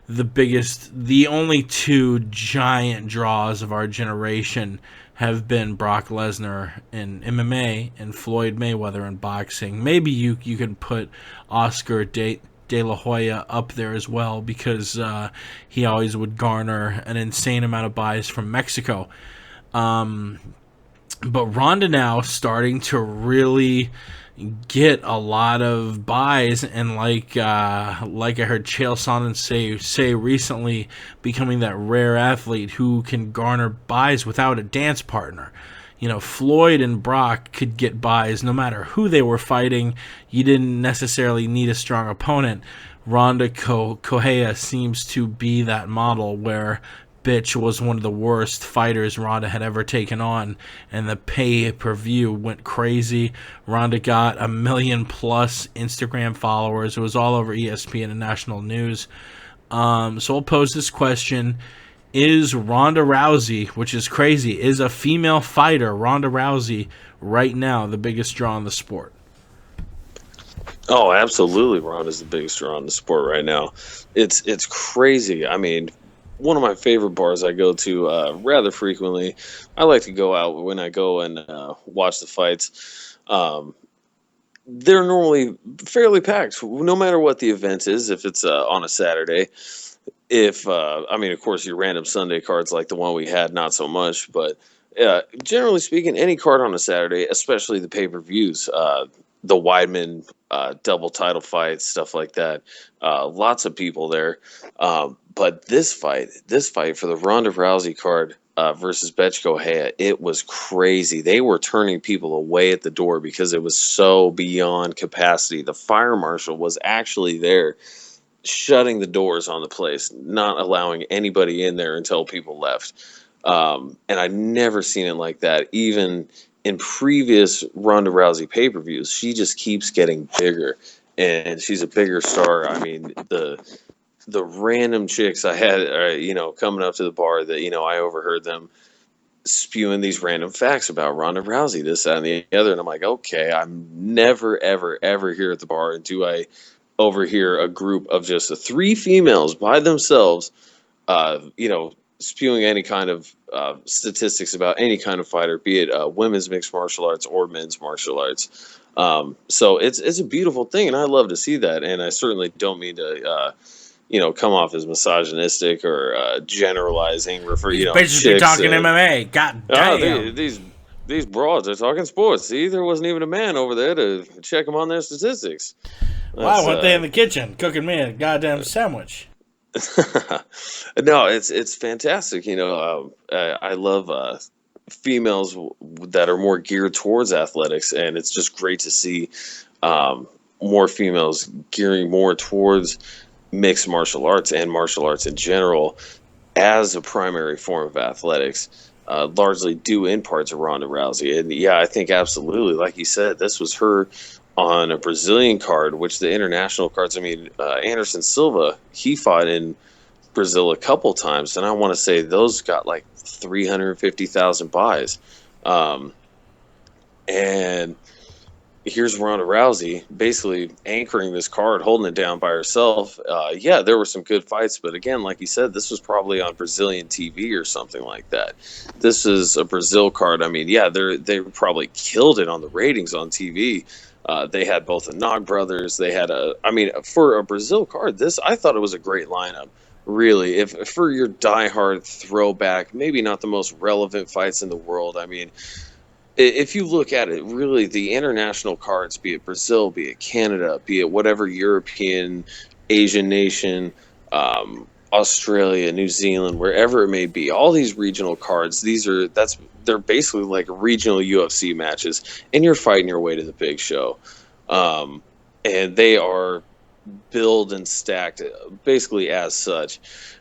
B: the only two giant draws of our generation have been Brock Lesnar in MMA and Floyd Mayweather in boxing. Maybe you can put Oscar De La Hoya up there as well, because he always would garner an insane amount of buys from Mexico. But Ronda now starting to really get a lot of buys, and like I heard Chael Sonnen say recently, becoming that rare athlete who can garner buys without a dance partner. Floyd and Brock could get buys no matter who they were fighting. You didn't necessarily need a strong opponent. Ronda Kohea seems to be that model where bitch was one of the worst fighters Ronda had ever taken on, and the pay-per-view went crazy. Ronda got 1 million plus Instagram followers. It was all over ESPN and national news. So I'll pose this question. Is Ronda Rousey, which is crazy, is a female fighter, Ronda Rousey, right now the biggest draw in the sport?
D: Oh, absolutely. Ronda's the biggest draw in the sport right now. It's crazy. I mean, one of my favorite bars I go to rather frequently. I like to go out when I go and watch the fights. They're normally fairly packed, no matter what the event is. If it's on a Saturday, of course, your random Sunday cards like the one we had, not so much. But generally speaking, any card on a Saturday, especially the pay-per-views, the Weidman double title fights, stuff like that. Lots of people there. But this fight for the Ronda Rousey card, versus Bethe Correia, it was crazy. They were turning people away at the door because it was so beyond capacity. The fire marshal was actually there, shutting the doors on the place, not allowing anybody in there until people left. And I'd never seen it like that. Even in previous Ronda Rousey pay-per-views, she just keeps getting bigger, and she's a bigger star. I mean, the random chicks I had, coming up to the bar that, I overheard them spewing these random facts about Ronda Rousey, this, that, and the other. And I'm like, okay, I'm never, ever, ever here at the bar. And do I overhear a group of just 3 females by themselves, spewing any kind of statistics about any kind of fighter, be it women's mixed martial arts or men's martial arts. So it's a beautiful thing, and I love to see that. And I certainly don't mean to, come off as misogynistic or generalizing.
B: Bitches be talking MMA. God damn.
D: These broads are talking sports. See, there wasn't even a man over there to check them on their statistics.
B: Wow, weren't they in the kitchen cooking me a goddamn sandwich?
D: No, it's fantastic. I love females that are more geared towards athletics, and it's just great to see more females gearing more towards mixed martial arts and martial arts in general as a primary form of athletics, largely due in part to Ronda Rousey. And yeah, I think absolutely, like you said, this was her on a Brazilian card, which the international cards, Anderson Silva, he fought in Brazil a couple times, and I want to say those got like 350,000 buys. And here's Ronda Rousey basically anchoring this card, holding it down by herself. Yeah, there were some good fights, but again, like you said, this was probably on Brazilian TV or something like that. This is a Brazil card. They probably killed it on the ratings on TV. They had both the Nog brothers. They had for a Brazil card, I thought it was a great lineup. Really, if for your diehard throwback, maybe not the most relevant fights in the world. If you look at it, really, the international cards, be it Brazil, be it Canada, be it whatever European, Asian nation, Australia, New Zealand, wherever it may be, all these regional cards, they're basically like regional UFC matches, and you're fighting your way to the big show. And they are billed and stacked basically as such.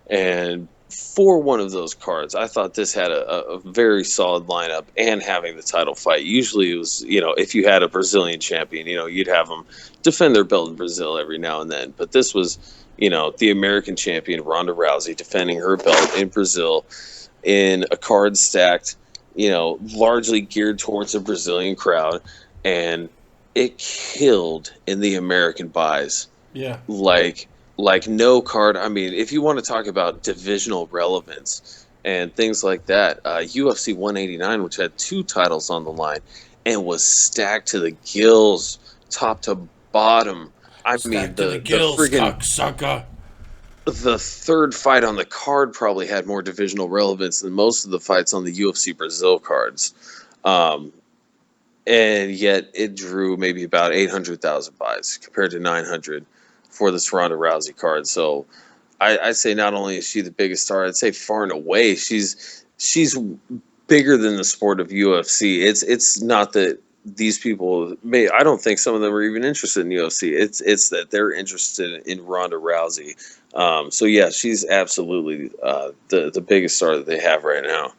D: And for one of those cards, I thought this had a very solid lineup, and having the title fight. Usually it was, if you had a Brazilian champion, you'd have them defend their belt in Brazil every now and then. But this was, the American champion, Ronda Rousey, defending her belt in Brazil in a card stacked, largely geared towards a Brazilian crowd. And it killed in the American buys.
B: Yeah.
D: Like no card. If you want to talk about divisional relevance and things like that, UFC 189, which had 2 titles on the line and was stacked to the gills, top to bottom. The
B: cocksucker.
D: The third fight on the card probably had more divisional relevance than most of the fights on the UFC Brazil cards. And yet it drew maybe about 800,000 buys compared to 900 for this Ronda Rousey card. So I'd say not only is she the biggest star, I'd say far and away she's bigger than the sport of UFC. It's not that these people I don't think some of them are even interested in UFC. It's that they're interested in Ronda Rousey. So yeah, she's absolutely the biggest star that they have right now.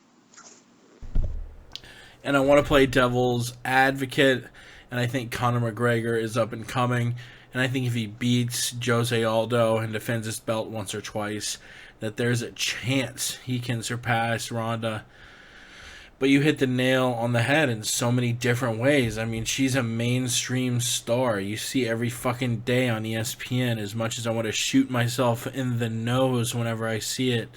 B: And I want to play devil's advocate, and I think Conor McGregor is up and coming. And I think if he beats Jose Aldo and defends his belt once or twice, that there's a chance he can surpass Ronda. But you hit the nail on the head in so many different ways. She's a mainstream star. You see every fucking day on ESPN, as much as I want to shoot myself in the nose whenever I see it.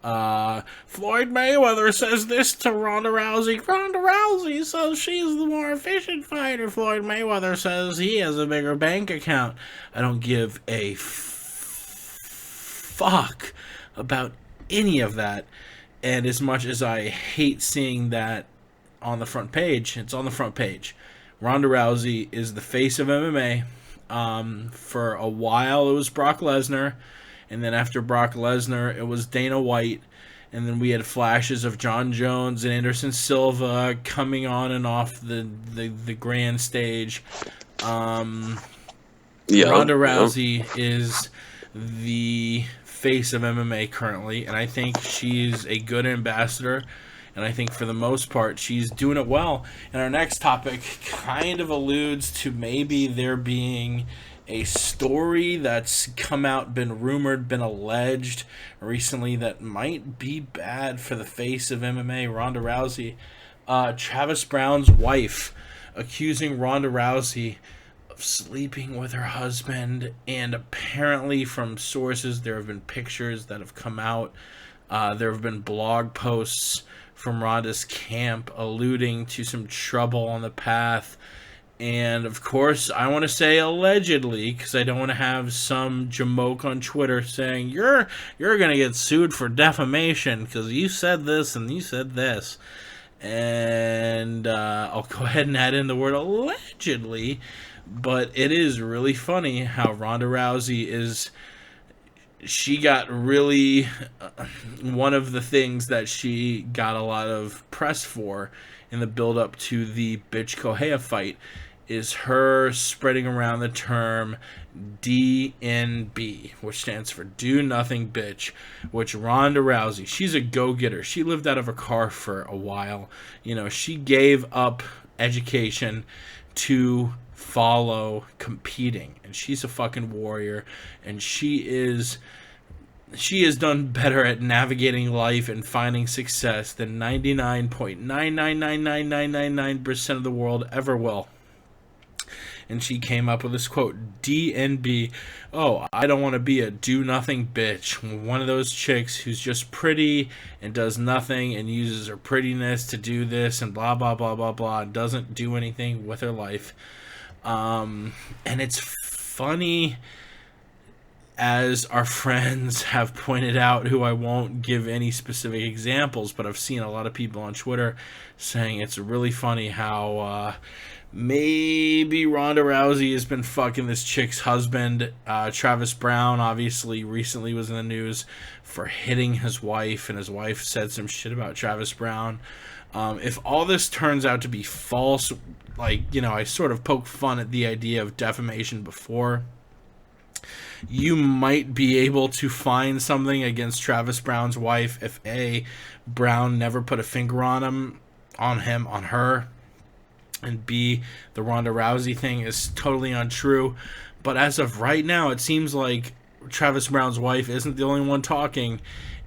B: Floyd Mayweather says this to Ronda Rousey. Ronda Rousey says she's the more efficient fighter. Floyd Mayweather says he has a bigger bank account. I don't give a fuck about any of that. And as much as I hate seeing that on the front page, it's on the front page. Ronda Rousey is the face of MMA. For a while it was Brock Lesnar. And then after Brock Lesnar, it was Dana White. And then we had flashes of John Jones and Anderson Silva coming on and off the grand stage. Ronda Rousey is the face of MMA currently, and I think she's a good ambassador, and I think for the most part she's doing it well. And our next topic kind of alludes to maybe there being a story that's come out, been rumored, been alleged recently that might be bad for the face of MMA, Ronda Rousey. Travis Brown's wife accusing Ronda Rousey of sleeping with her husband, and apparently from sources there have been pictures that have come out. There have been blog posts from Ronda's camp alluding to some trouble on the path. And, of course, I want to say allegedly, because I don't want to have some jamoke on Twitter saying, you're going to get sued for defamation because you said this and you said this. And I'll go ahead and add in the word allegedly, but it is really funny how Ronda Rousey is... She got really... one of the things that she got a lot of press for in the build-up to the Bitch Kohea fight is her spreading around the term DNB, which stands for Do Nothing Bitch, which Ronda Rousey, she's a go-getter. She lived out of a car for a while. You know, she gave up education to follow competing, and she's a fucking warrior, and she has done better at navigating life and finding success than 99.9999999% of the world ever will. And she came up with this quote, DNB, oh, I don't want to be a do-nothing bitch. One of those chicks who's just pretty and does nothing and uses her prettiness to do this and blah, blah, blah, blah, blah, and doesn't do anything with her life. And it's funny, as our friends have pointed out, who I won't give any specific examples, but I've seen a lot of people on Twitter saying it's really funny how maybe Ronda Rousey has been fucking this chick's husband. Travis Brown obviously recently was in the news for hitting his wife, and his wife said some shit about Travis Brown. If all this turns out to be false, like, you know, I sort of poked fun at the idea of defamation before, you might be able to find something against Travis Brown's wife if A, Brown never put a finger on her, and B, the Ronda Rousey thing is totally untrue. But as of right now, it seems like Travis Brown's wife isn't the only one talking,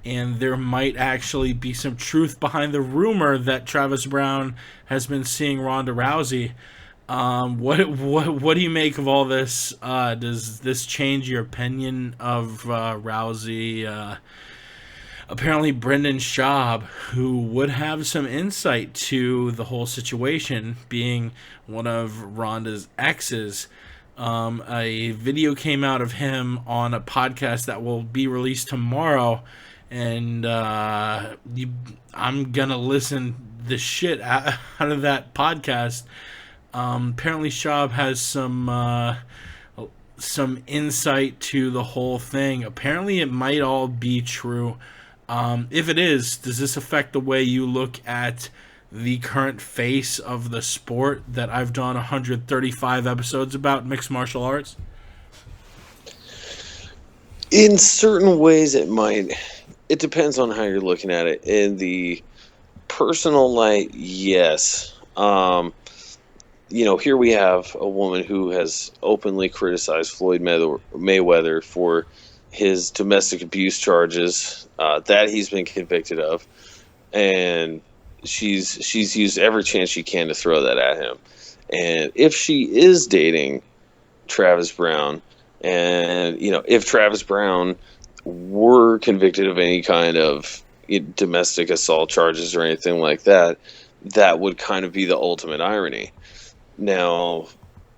B: and there might actually be some truth behind the rumor that Travis Brown has been seeing Ronda Rousey. What do you make of all this? Does this change your opinion of Rousey? Apparently Brendan Schaub, who would have some insight to the whole situation, being one of Ronda's exes, a video came out of him on a podcast that will be released tomorrow, and I'm gonna listen the shit out of that podcast. Apparently Schaub has some insight to the whole thing. Apparently it might all be true. If it is, does this affect the way you look at the current face of the sport that I've done 135 episodes about, mixed martial arts?
D: In certain ways it might. It depends on how you're looking at it. In the personal light, yes. You know, here we have a woman who has openly criticized Floyd Mayweather for his domestic abuse charges that he's been convicted of, and she's used every chance she can to throw that at him. And if she is dating Travis Brown, and you know, if Travis Brown were convicted of any kind of domestic assault charges or anything like that, that would kind of be the ultimate irony. Now,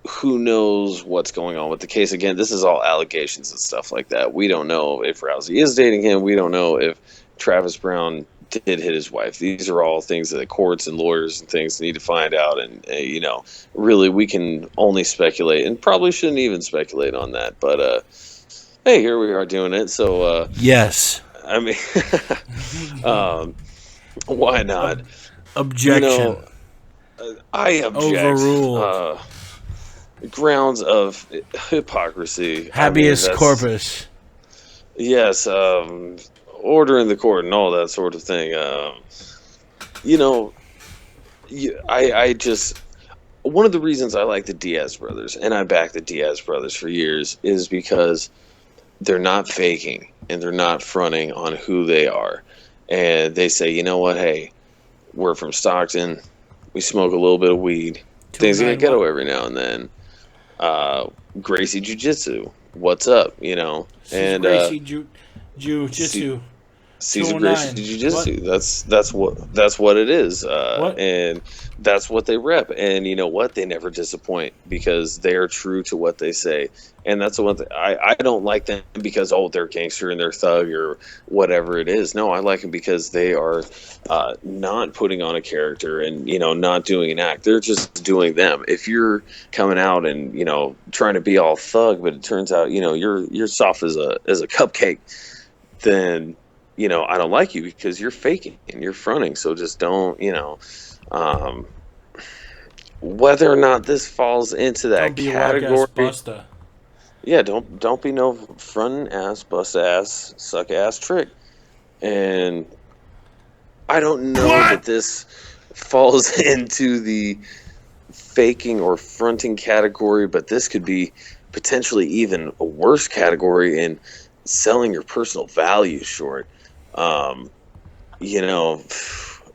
D: who knows what's going on with the case? Again, this is all allegations and stuff like that. We don't know if Rousey is dating him. We don't know if Travis Brown did hit his wife. These are all things that the courts and lawyers and things need to find out. And, you know, really we can only speculate, and probably shouldn't even speculate on that. But, hey, here we are doing it. So,
B: yes.
D: I mean, why not?
B: Objection.
D: I object.
B: Overruled.
D: Grounds of hypocrisy.
B: Habeas corpus.
D: Yes, order in the court and all that sort of thing. I just, one of the reasons I like the Diaz brothers, and I back the Diaz brothers for years, is because they're not faking and they're not fronting on who they are. And they say, you know what, hey, we're from Stockton. We smoke a little bit of weed. Things get ghetto every now and then. Gracie Jiu-Jitsu. What's up, And
B: Gracie Jiu-Jitsu.
D: Caesar Gracie Jiu-Jitsu. That's what it is. And that's what they rep. And you know what? They never disappoint because they are true to what they say. And that's the one thing. I don't like them because, they're gangster and they're thug or whatever it is. No, I like them because they are not putting on a character and, not doing an act. They're just doing them. If you're coming out and, trying to be all thug, but it turns out, you're soft as a cupcake, then, I don't like you because you're faking and you're fronting. So just don't, whether or not this falls into that category. Yeah, don't be no frontin' ass, bust ass, suck ass trick. And I don't know that this falls into the faking or fronting category, but this could be potentially even a worse category in selling your personal value short.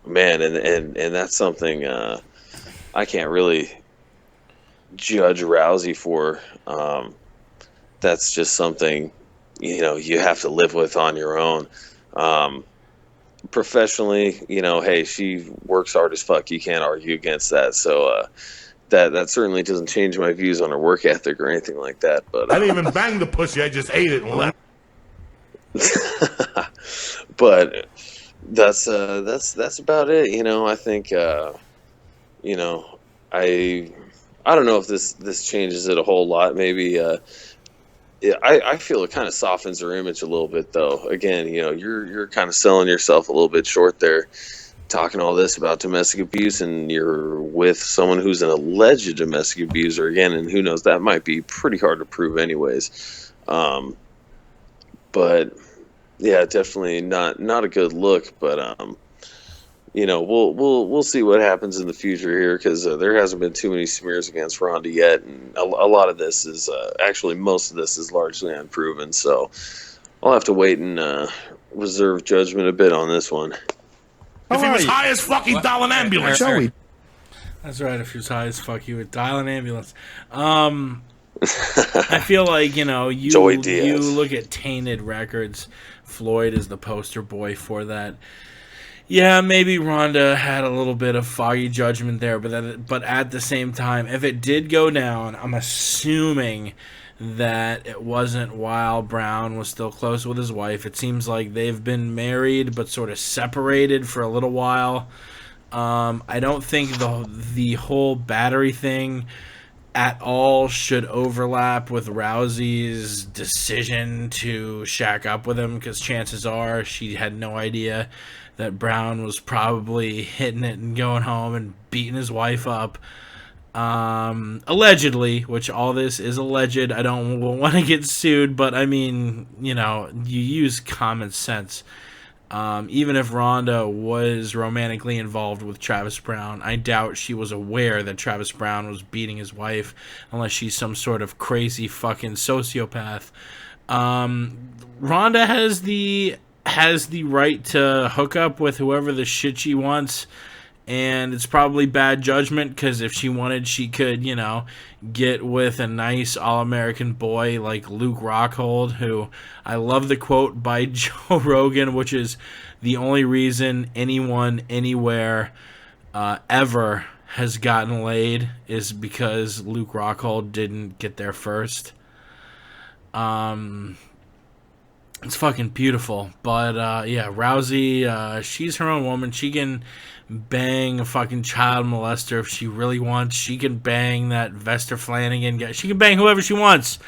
D: Man, and that's something I can't really judge Rousey for. That's just something, you have to live with on your own. Professionally, hey, she works hard as fuck. You can't argue against that. So that certainly doesn't change my views on her work ethic or anything like that. But
E: I didn't even bang the pussy. I just ate it and left.
D: But that's about it. I think I don't know if this changes it a whole lot. Maybe I feel it kind of softens her image a little bit, though. Again, you're kind of selling yourself a little bit short there, talking all this about domestic abuse, and you're with someone who's an alleged domestic abuser again, and who knows, that might be pretty hard to prove anyways. But yeah, definitely not a good look. But we'll see what happens in the future here, because there hasn't been too many smears against Ronda yet, and a lot of this is actually most of this is largely unproven. So I'll have to wait and reserve judgment a bit on this one.
E: If he was high as fuck, he'd dial an ambulance.
B: That's right. If he was high as fuck, he would dial an ambulance. I feel like you look at tainted records. Floyd is the poster boy for that. Yeah, maybe Ronda had a little bit of foggy judgment there, but at the same time, if it did go down, I'm assuming that it wasn't while Brown was still close with his wife. It seems like they've been married but sort of separated for a little while. I don't think the whole battery thing at all should overlap with Rousey's decision to shack up with him, because chances are she had no idea that Brown was probably hitting it and going home and beating his wife up. Allegedly, which all this is alleged. I don't want to get sued, but I mean, you use common sense. Even if Ronda was romantically involved with Travis Brown, I doubt she was aware that Travis Brown was beating his wife, unless she's some sort of crazy fucking sociopath. Ronda has the right to hook up with whoever the shit she wants, and it's probably bad judgment, because if she wanted, she could, get with a nice all-American boy like Luke Rockhold, who I love the quote by Joe Rogan, which is the only reason anyone anywhere ever has gotten laid is because Luke Rockhold didn't get there first. It's fucking beautiful. But, yeah, Rousey, she's her own woman. She can bang a fucking child molester if she really wants. She can bang that Vester Flanagan guy. She can bang whoever she wants.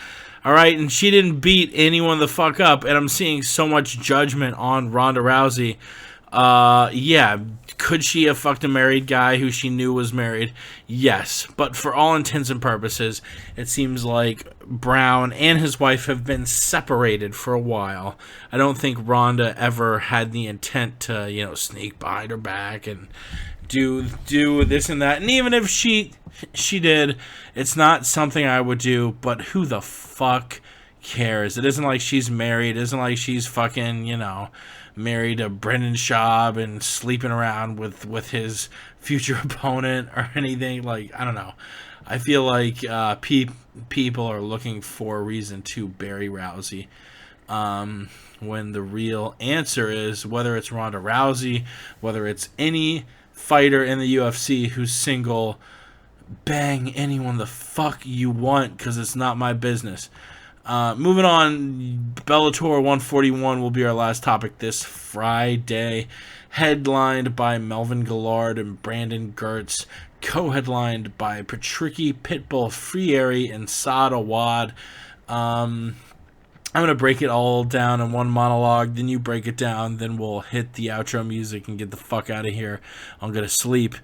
B: All right, and she didn't beat anyone the fuck up, and I'm seeing so much judgment on Ronda Rousey. Yeah, could she have fucked a married guy who she knew was married? Yes, but for all intents and purposes, it seems like Brown and his wife have been separated for a while. I don't think Ronda ever had the intent to, sneak behind her back and do this and that. And even if she did, it's not something I would do, but who the fuck cares? It isn't like she's married. It isn't like she's fucking, married to Brendan Schaub and sleeping around with his future opponent or anything. Like, I don't know. I feel like people are looking for a reason to bury Rousey, when the real answer is, whether it's Ronda Rousey, whether it's any fighter in the UFC who's single, bang anyone the fuck you want, because it's not my business. Moving on, Bellator 141 will be our last topic this Friday, headlined by Melvin Gillard and Brandon Gertz, co-headlined by Patricky Pitbull Freire and Saad Awad. I'm going to break it all down in one monologue, then you break it down, then we'll hit the outro music and get the fuck out of here. I'm going to sleep.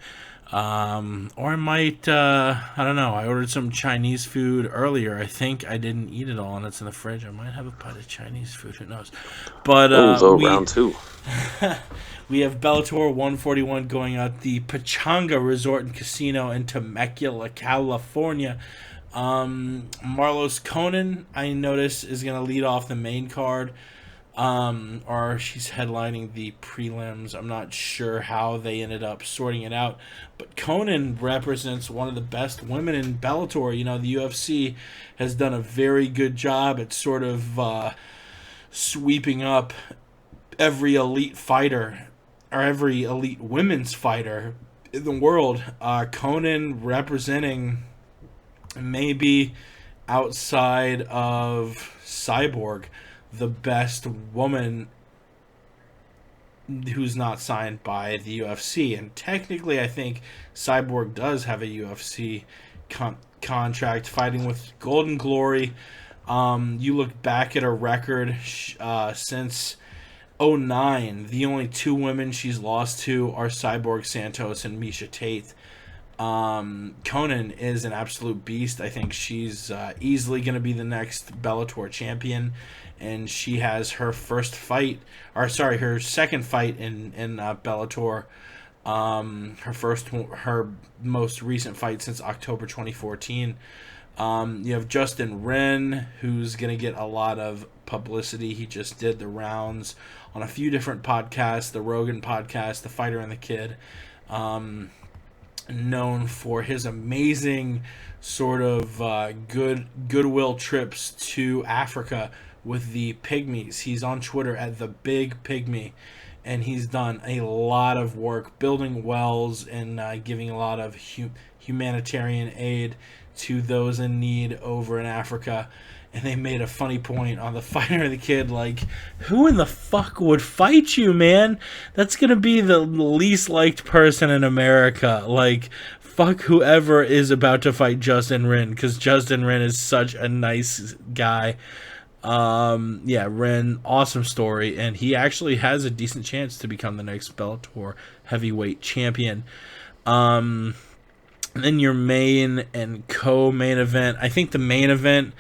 B: Or I might, I don't know, I ordered some Chinese food earlier. I think I didn't eat it all, and it's in the fridge. I might have a bite of Chinese food, who knows. But
D: round two.
B: We have Bellator 141 going out the Pachanga Resort and Casino in Temecula, California. Marlos Conan, I notice, is going to lead off the main card. Or she's headlining the prelims. I'm not sure how they ended up sorting it out. But Conan represents one of the best women in Bellator. The UFC has done a very good job at sort of sweeping up every elite fighter, or every elite women's fighter in the world. Conan representing, maybe outside of Cyborg, the best woman who's not signed by the UFC. And technically, I think Cyborg does have a UFC contract fighting with Golden Glory. You look back at her record since 2009, the only two women she's lost to are Cyborg Santos and Miesha Tate. Conan is an absolute beast. I think she's easily going to be the next Bellator champion. And she has her her second fight in Bellator. Her most recent fight since October 2014. You have Justin Wren, who's going to get a lot of publicity. He just did the rounds on a few different podcasts, the Rogan podcast, The Fighter and the Kid. Known for his amazing sort of goodwill trips to Africa with the Pygmies. He's on Twitter at the Big Pygmy, and he's done a lot of work building wells and giving a lot of humanitarian aid to those in need over in Africa. And they made a funny point on The Fighter and the Kid, like, who in the fuck would fight you, man? That's gonna be the least liked person in America. Like, fuck whoever is about to fight Justin Wren, because Justin Wren is such a nice guy. Wren, awesome story, and he actually has a decent chance to become the next Bellator heavyweight champion. And then your main and co-main event. I think the main event,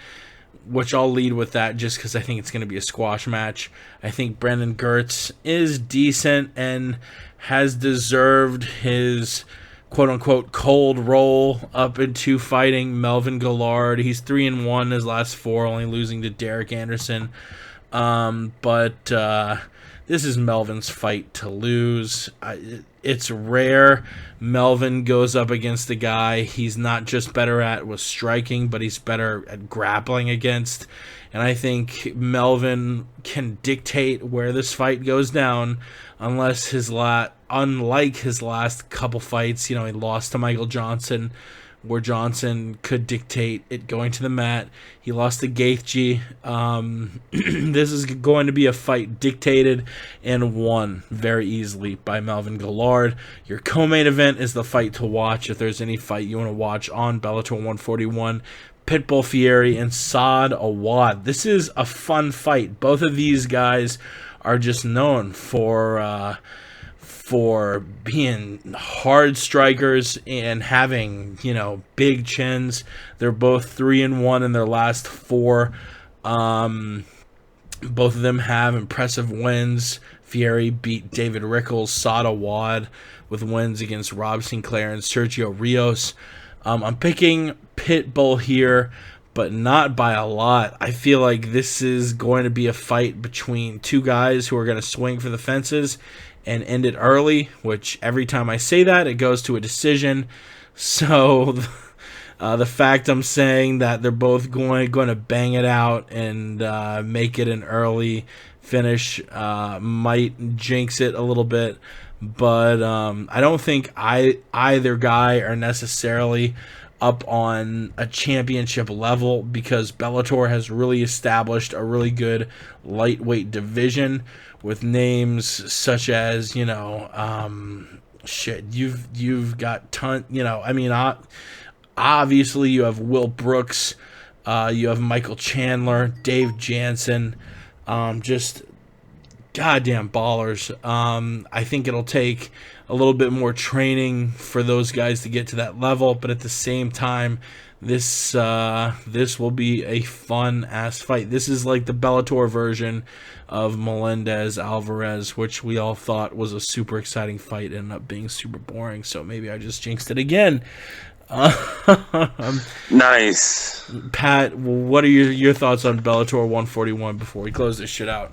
B: which I'll lead with that just because I think it's going to be a squash match. I think Brandon Gertz is decent and has deserved his quote-unquote cold roll up into fighting Melvin Gillard. He's 3-1 his last 4, only losing to Derek Anderson. But this is Melvin's fight to lose. It's rare Melvin goes up against a guy he's not just better at with striking, but he's better at grappling against. And I think Melvin can dictate where this fight goes down, unless unlike his last couple fights, he lost to Michael Johnson, where Johnson could dictate it going to the mat. He lost to Gaethje. This is going to be a fight dictated and won very easily by Melvin Gillard. Your co-main event is the fight to watch. If there's any fight you want to watch on Bellator 141, Pitbull Fieri and Saad Awad. This is a fun fight. Both of these guys are just known for being hard strikers and having, big chins. They're both 3-1 in their last 4. Both of them have impressive wins. Fieri beat David Rickles, Saad Awad with wins against Rob Sinclair and Sergio Rios. I'm picking Pitbull here, but not by a lot. I feel like this is going to be a fight between two guys who are going to swing for the fences and end it early, which every time I say that, it goes to a decision. So the fact I'm saying that they're both going to bang it out and make it an early finish might jinx it a little bit. But I don't think either guy are necessarily up on a championship level, because Bellator has really established a really good lightweight division with names such as, you've got obviously you have Will Brooks, you have Michael Chandler, Dave Jansen, just goddamn ballers. I think it'll take a little bit more training for those guys to get to that level, but at the same time, this will be a fun ass fight. This is like the Bellator version of Melendez Alvarez, which we all thought was a super exciting fight, ended up being super boring. So maybe I just jinxed it again.
D: Nice.
B: Pat, what are your thoughts on Bellator 141 before we close this shit out?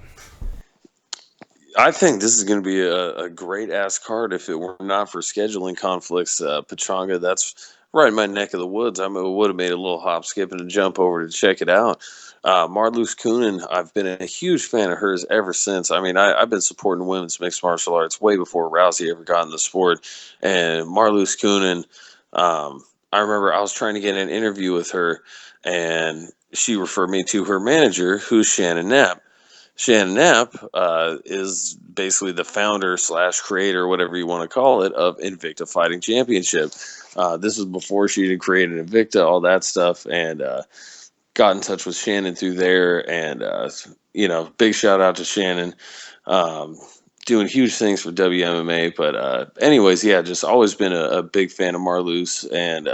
D: I think this is going to be a great-ass card if it were not for scheduling conflicts. Pechanga, that's right in my neck of the woods. I would have made a little hop, skip, and a jump over to check it out. Marloes Kunin, I've been a huge fan of hers ever since. I mean, I've been supporting women's mixed martial arts way before Rousey ever got in the sport. And Marloes Kunin, I remember I was trying to get an interview with her, and she referred me to her manager, who's Shannon Knapp. Shannon Knapp is basically the founder / creator, whatever you want to call it, of Invicta Fighting Championship. This was before she had created Invicta, all that stuff, and got in touch with Shannon through there. And, big shout out to Shannon, doing huge things for WMMA. But anyways, yeah, just always been a big fan of Marloes, and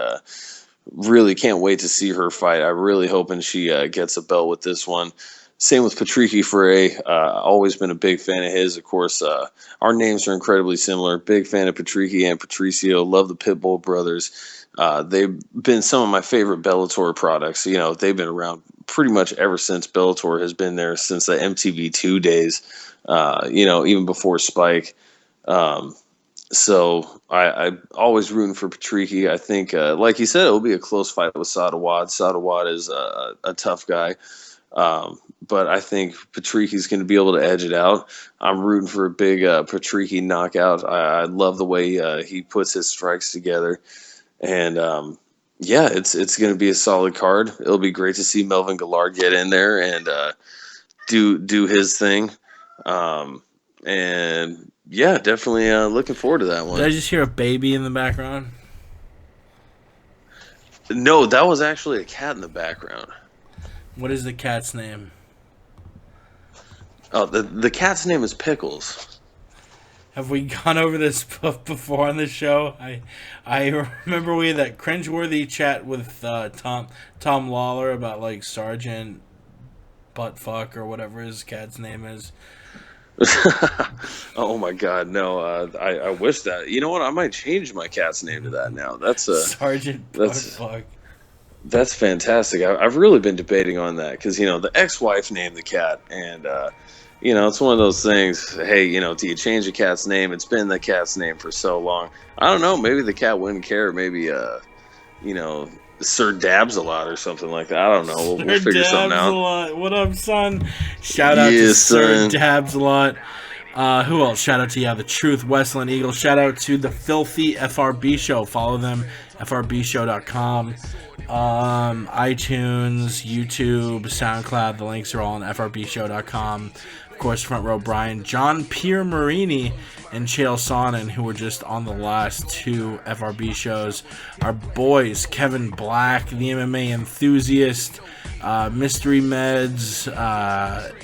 D: really can't wait to see her fight. I'm really hoping she gets a belt with this one. Same with Patricky Frey. Always been a big fan of his. Of course, our names are incredibly similar. Big fan of Patricky and Patricio. Love the Pitbull brothers. They've been some of my favorite Bellator products. They've been around pretty much ever since Bellator has been there, since the MTV2 days, even before Spike. So I'm always rooting for Patricky. I think, like you said, it'll be a close fight with Saad Awad. Saad Awad is a tough guy. But I think Patricky's going to be able to edge it out. I'm rooting for a big Patricky knockout. I love the way he puts his strikes together. And, it's going to be a solid card. It'll be great to see Melvin Gillard get in there and do his thing. Definitely looking forward to that one.
B: Did I just hear a baby in the background?
D: No, that was actually a cat in the background.
B: What is the cat's name?
D: Oh, the cat's name is Pickles.
B: Have we gone over this before on the show? I remember we had that cringeworthy chat with Tom Lawler about like Sergeant Buttfuck or whatever his cat's name is.
D: Oh my God, no! I wish that. You know what? I might change my cat's name to that now. That's
B: Sergeant Buttfuck.
D: That's fantastic. I've really been debating on that because, the ex-wife named the cat, and, it's one of those things. Hey, do you change a cat's name? It's been the cat's name for so long. I don't know. Maybe the cat wouldn't care. Maybe, Sir Dabs a lot or something like that. I don't know. We'll figure something out.
B: Lot. What up, son? Shout out to Sir Dabs a lot. Who else? Shout out to The Truth, Westland Eagle. Shout out to the Filthy FRB Show. Follow them, FRBshow.com. iTunes, YouTube, SoundCloud. The links are all on FRBshow.com. Of course, Front Row Brian. John Pierre Marini and Chael Sonnen, who were just on the last 2 FRB shows. Our boys, Kevin Black, the MMA enthusiast, Mystery Meds,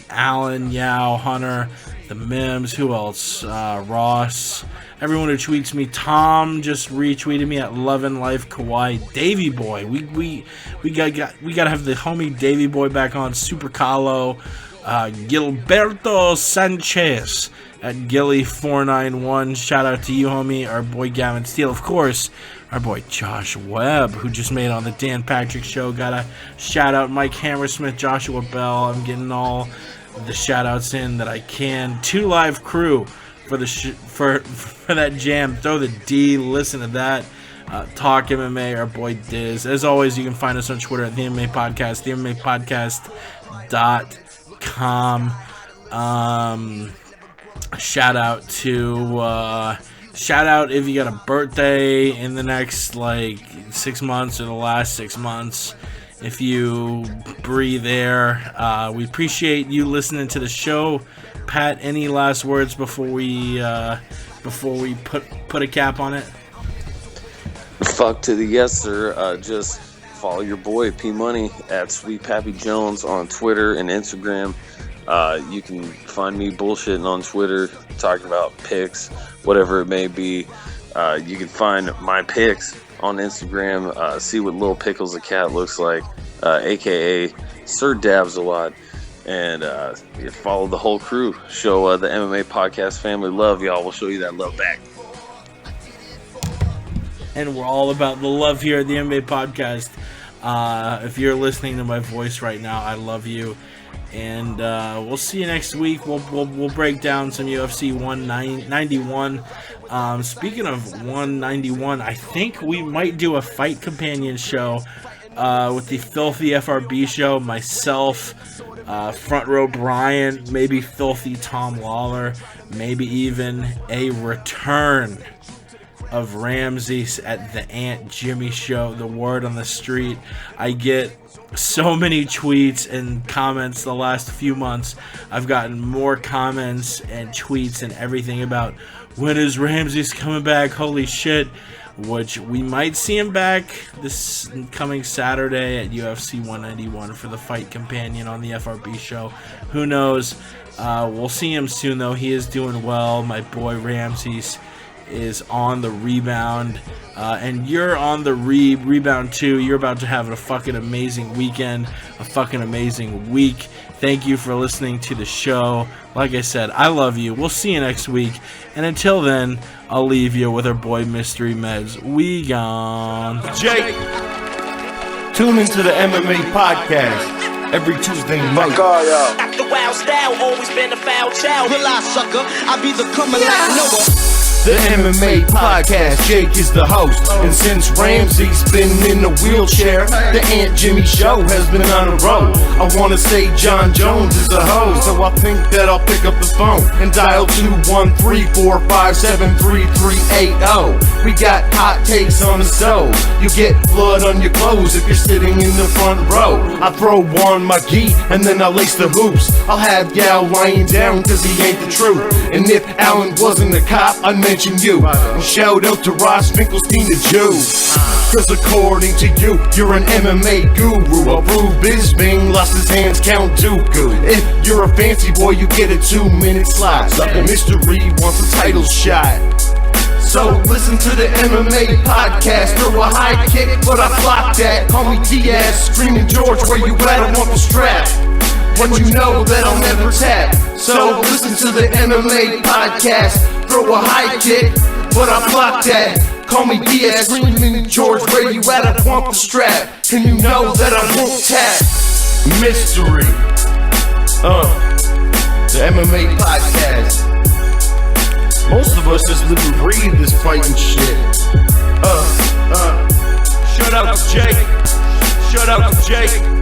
B: Alan, Yao, Hunter, the Mims, who else? Ross, everyone who tweets me. Tom just retweeted me at Lovin' Life Kawaii. Davey Boy, we gotta have the homie Davey Boy back on. Super Calo, Gilberto Sanchez at Gilly491. Shout out to you, homie. Our boy Gavin Steele, of course. Our boy Josh Webb, who just made on the Dan Patrick Show. Gotta shout out Mike Hammersmith, Joshua Bell. I'm getting all the shout outs in that I can. 2 Live Crew for the for that jam. Throw the D, listen to that. Talk MMA, our boy Diz. As always, you can find us on Twitter at the MMA Podcast, the MMA Podcast.com. Shout out if you got a birthday in the next 6 months or the last 6 months. If you breathe air, we appreciate you listening to the show. Pat, any last words before we put a cap on it?
D: Fuck to the yes, sir. Just follow your boy P Money at Sweet Pappy Jones on Twitter and Instagram. You can find me bullshitting on Twitter, talking about picks, whatever it may be. You can find my picks on Instagram. See what Lil Pickles the Cat looks like, aka Sir Dabs a lot. And you follow the whole crew. Show the MMA Podcast family love, y'all. We'll show you that love back.
B: And we're all about the love here at the MMA Podcast. If you're listening to my voice right now, I love you. And we'll see you next week. We'll break down some UFC 191. Speaking of 191, I think we might do a fight companion show with the Filthy FRB show. Myself, Front Row Brian, maybe Filthy Tom Lawler, maybe even a return of Ramsey at the Aunt Jimmy show. The word on the street. I get so many tweets and comments the last few months. I've gotten more comments and tweets and everything about when is Ramsey's coming back. Holy shit. Which we might see him back this coming Saturday at UFC 191 for the fight companion on the FRB show. Who knows? We'll see him soon though. He is doing well. My boy Ramsey's is on the rebound, and you're on the rebound too. You're about to have a fucking amazing weekend, a fucking amazing week. Thank you for listening to the show. Like I said, I love you. We'll see you next week, and until then, I'll leave you with our boy Mystery Meds. We gone.
E: Jake, tune into the MMA Podcast every Tuesday night.
C: Got the wild style, always been a foul child. Realize, sucker, I be the coming like Noah.
E: The MMA Podcast, Jake is the host. And since Ramsey's been in a wheelchair, the Aunt Jimmy show has been on a roll. I wanna say John Jones is the host, so I think that I'll pick up the phone and dial 213-457-3380. We got hot takes on the stove. You get blood on your clothes if you're sitting in the front row. I throw on my gi and then I lace the hoops. I'll have Yao lying down cause he ain't the truth. And if Alan wasn't a cop, I'd mention you. And shout out to Ross Finkelstein the Jew. Cause according to you, you're an MMA guru. Approved Bisbing lost his hands, Count Dooku. If you're a fancy boy, you get a 2-minute slot. Mystery wants a title shot. So listen to the MMA Podcast. Throw a high kick, but I block that. Call me Diaz, screaming George, where you at? I want the strap. But you know that I'll never tap. So listen to the MMA Podcast. Throw a high kick, but I block that. Call me Diaz, screaming George, where you at? I want the strap. And you know that I won't tap. Mystery. The MMA Podcast. Most of us just live and breathe this fighting shit. Shout out to Jake. Shout out to Jake.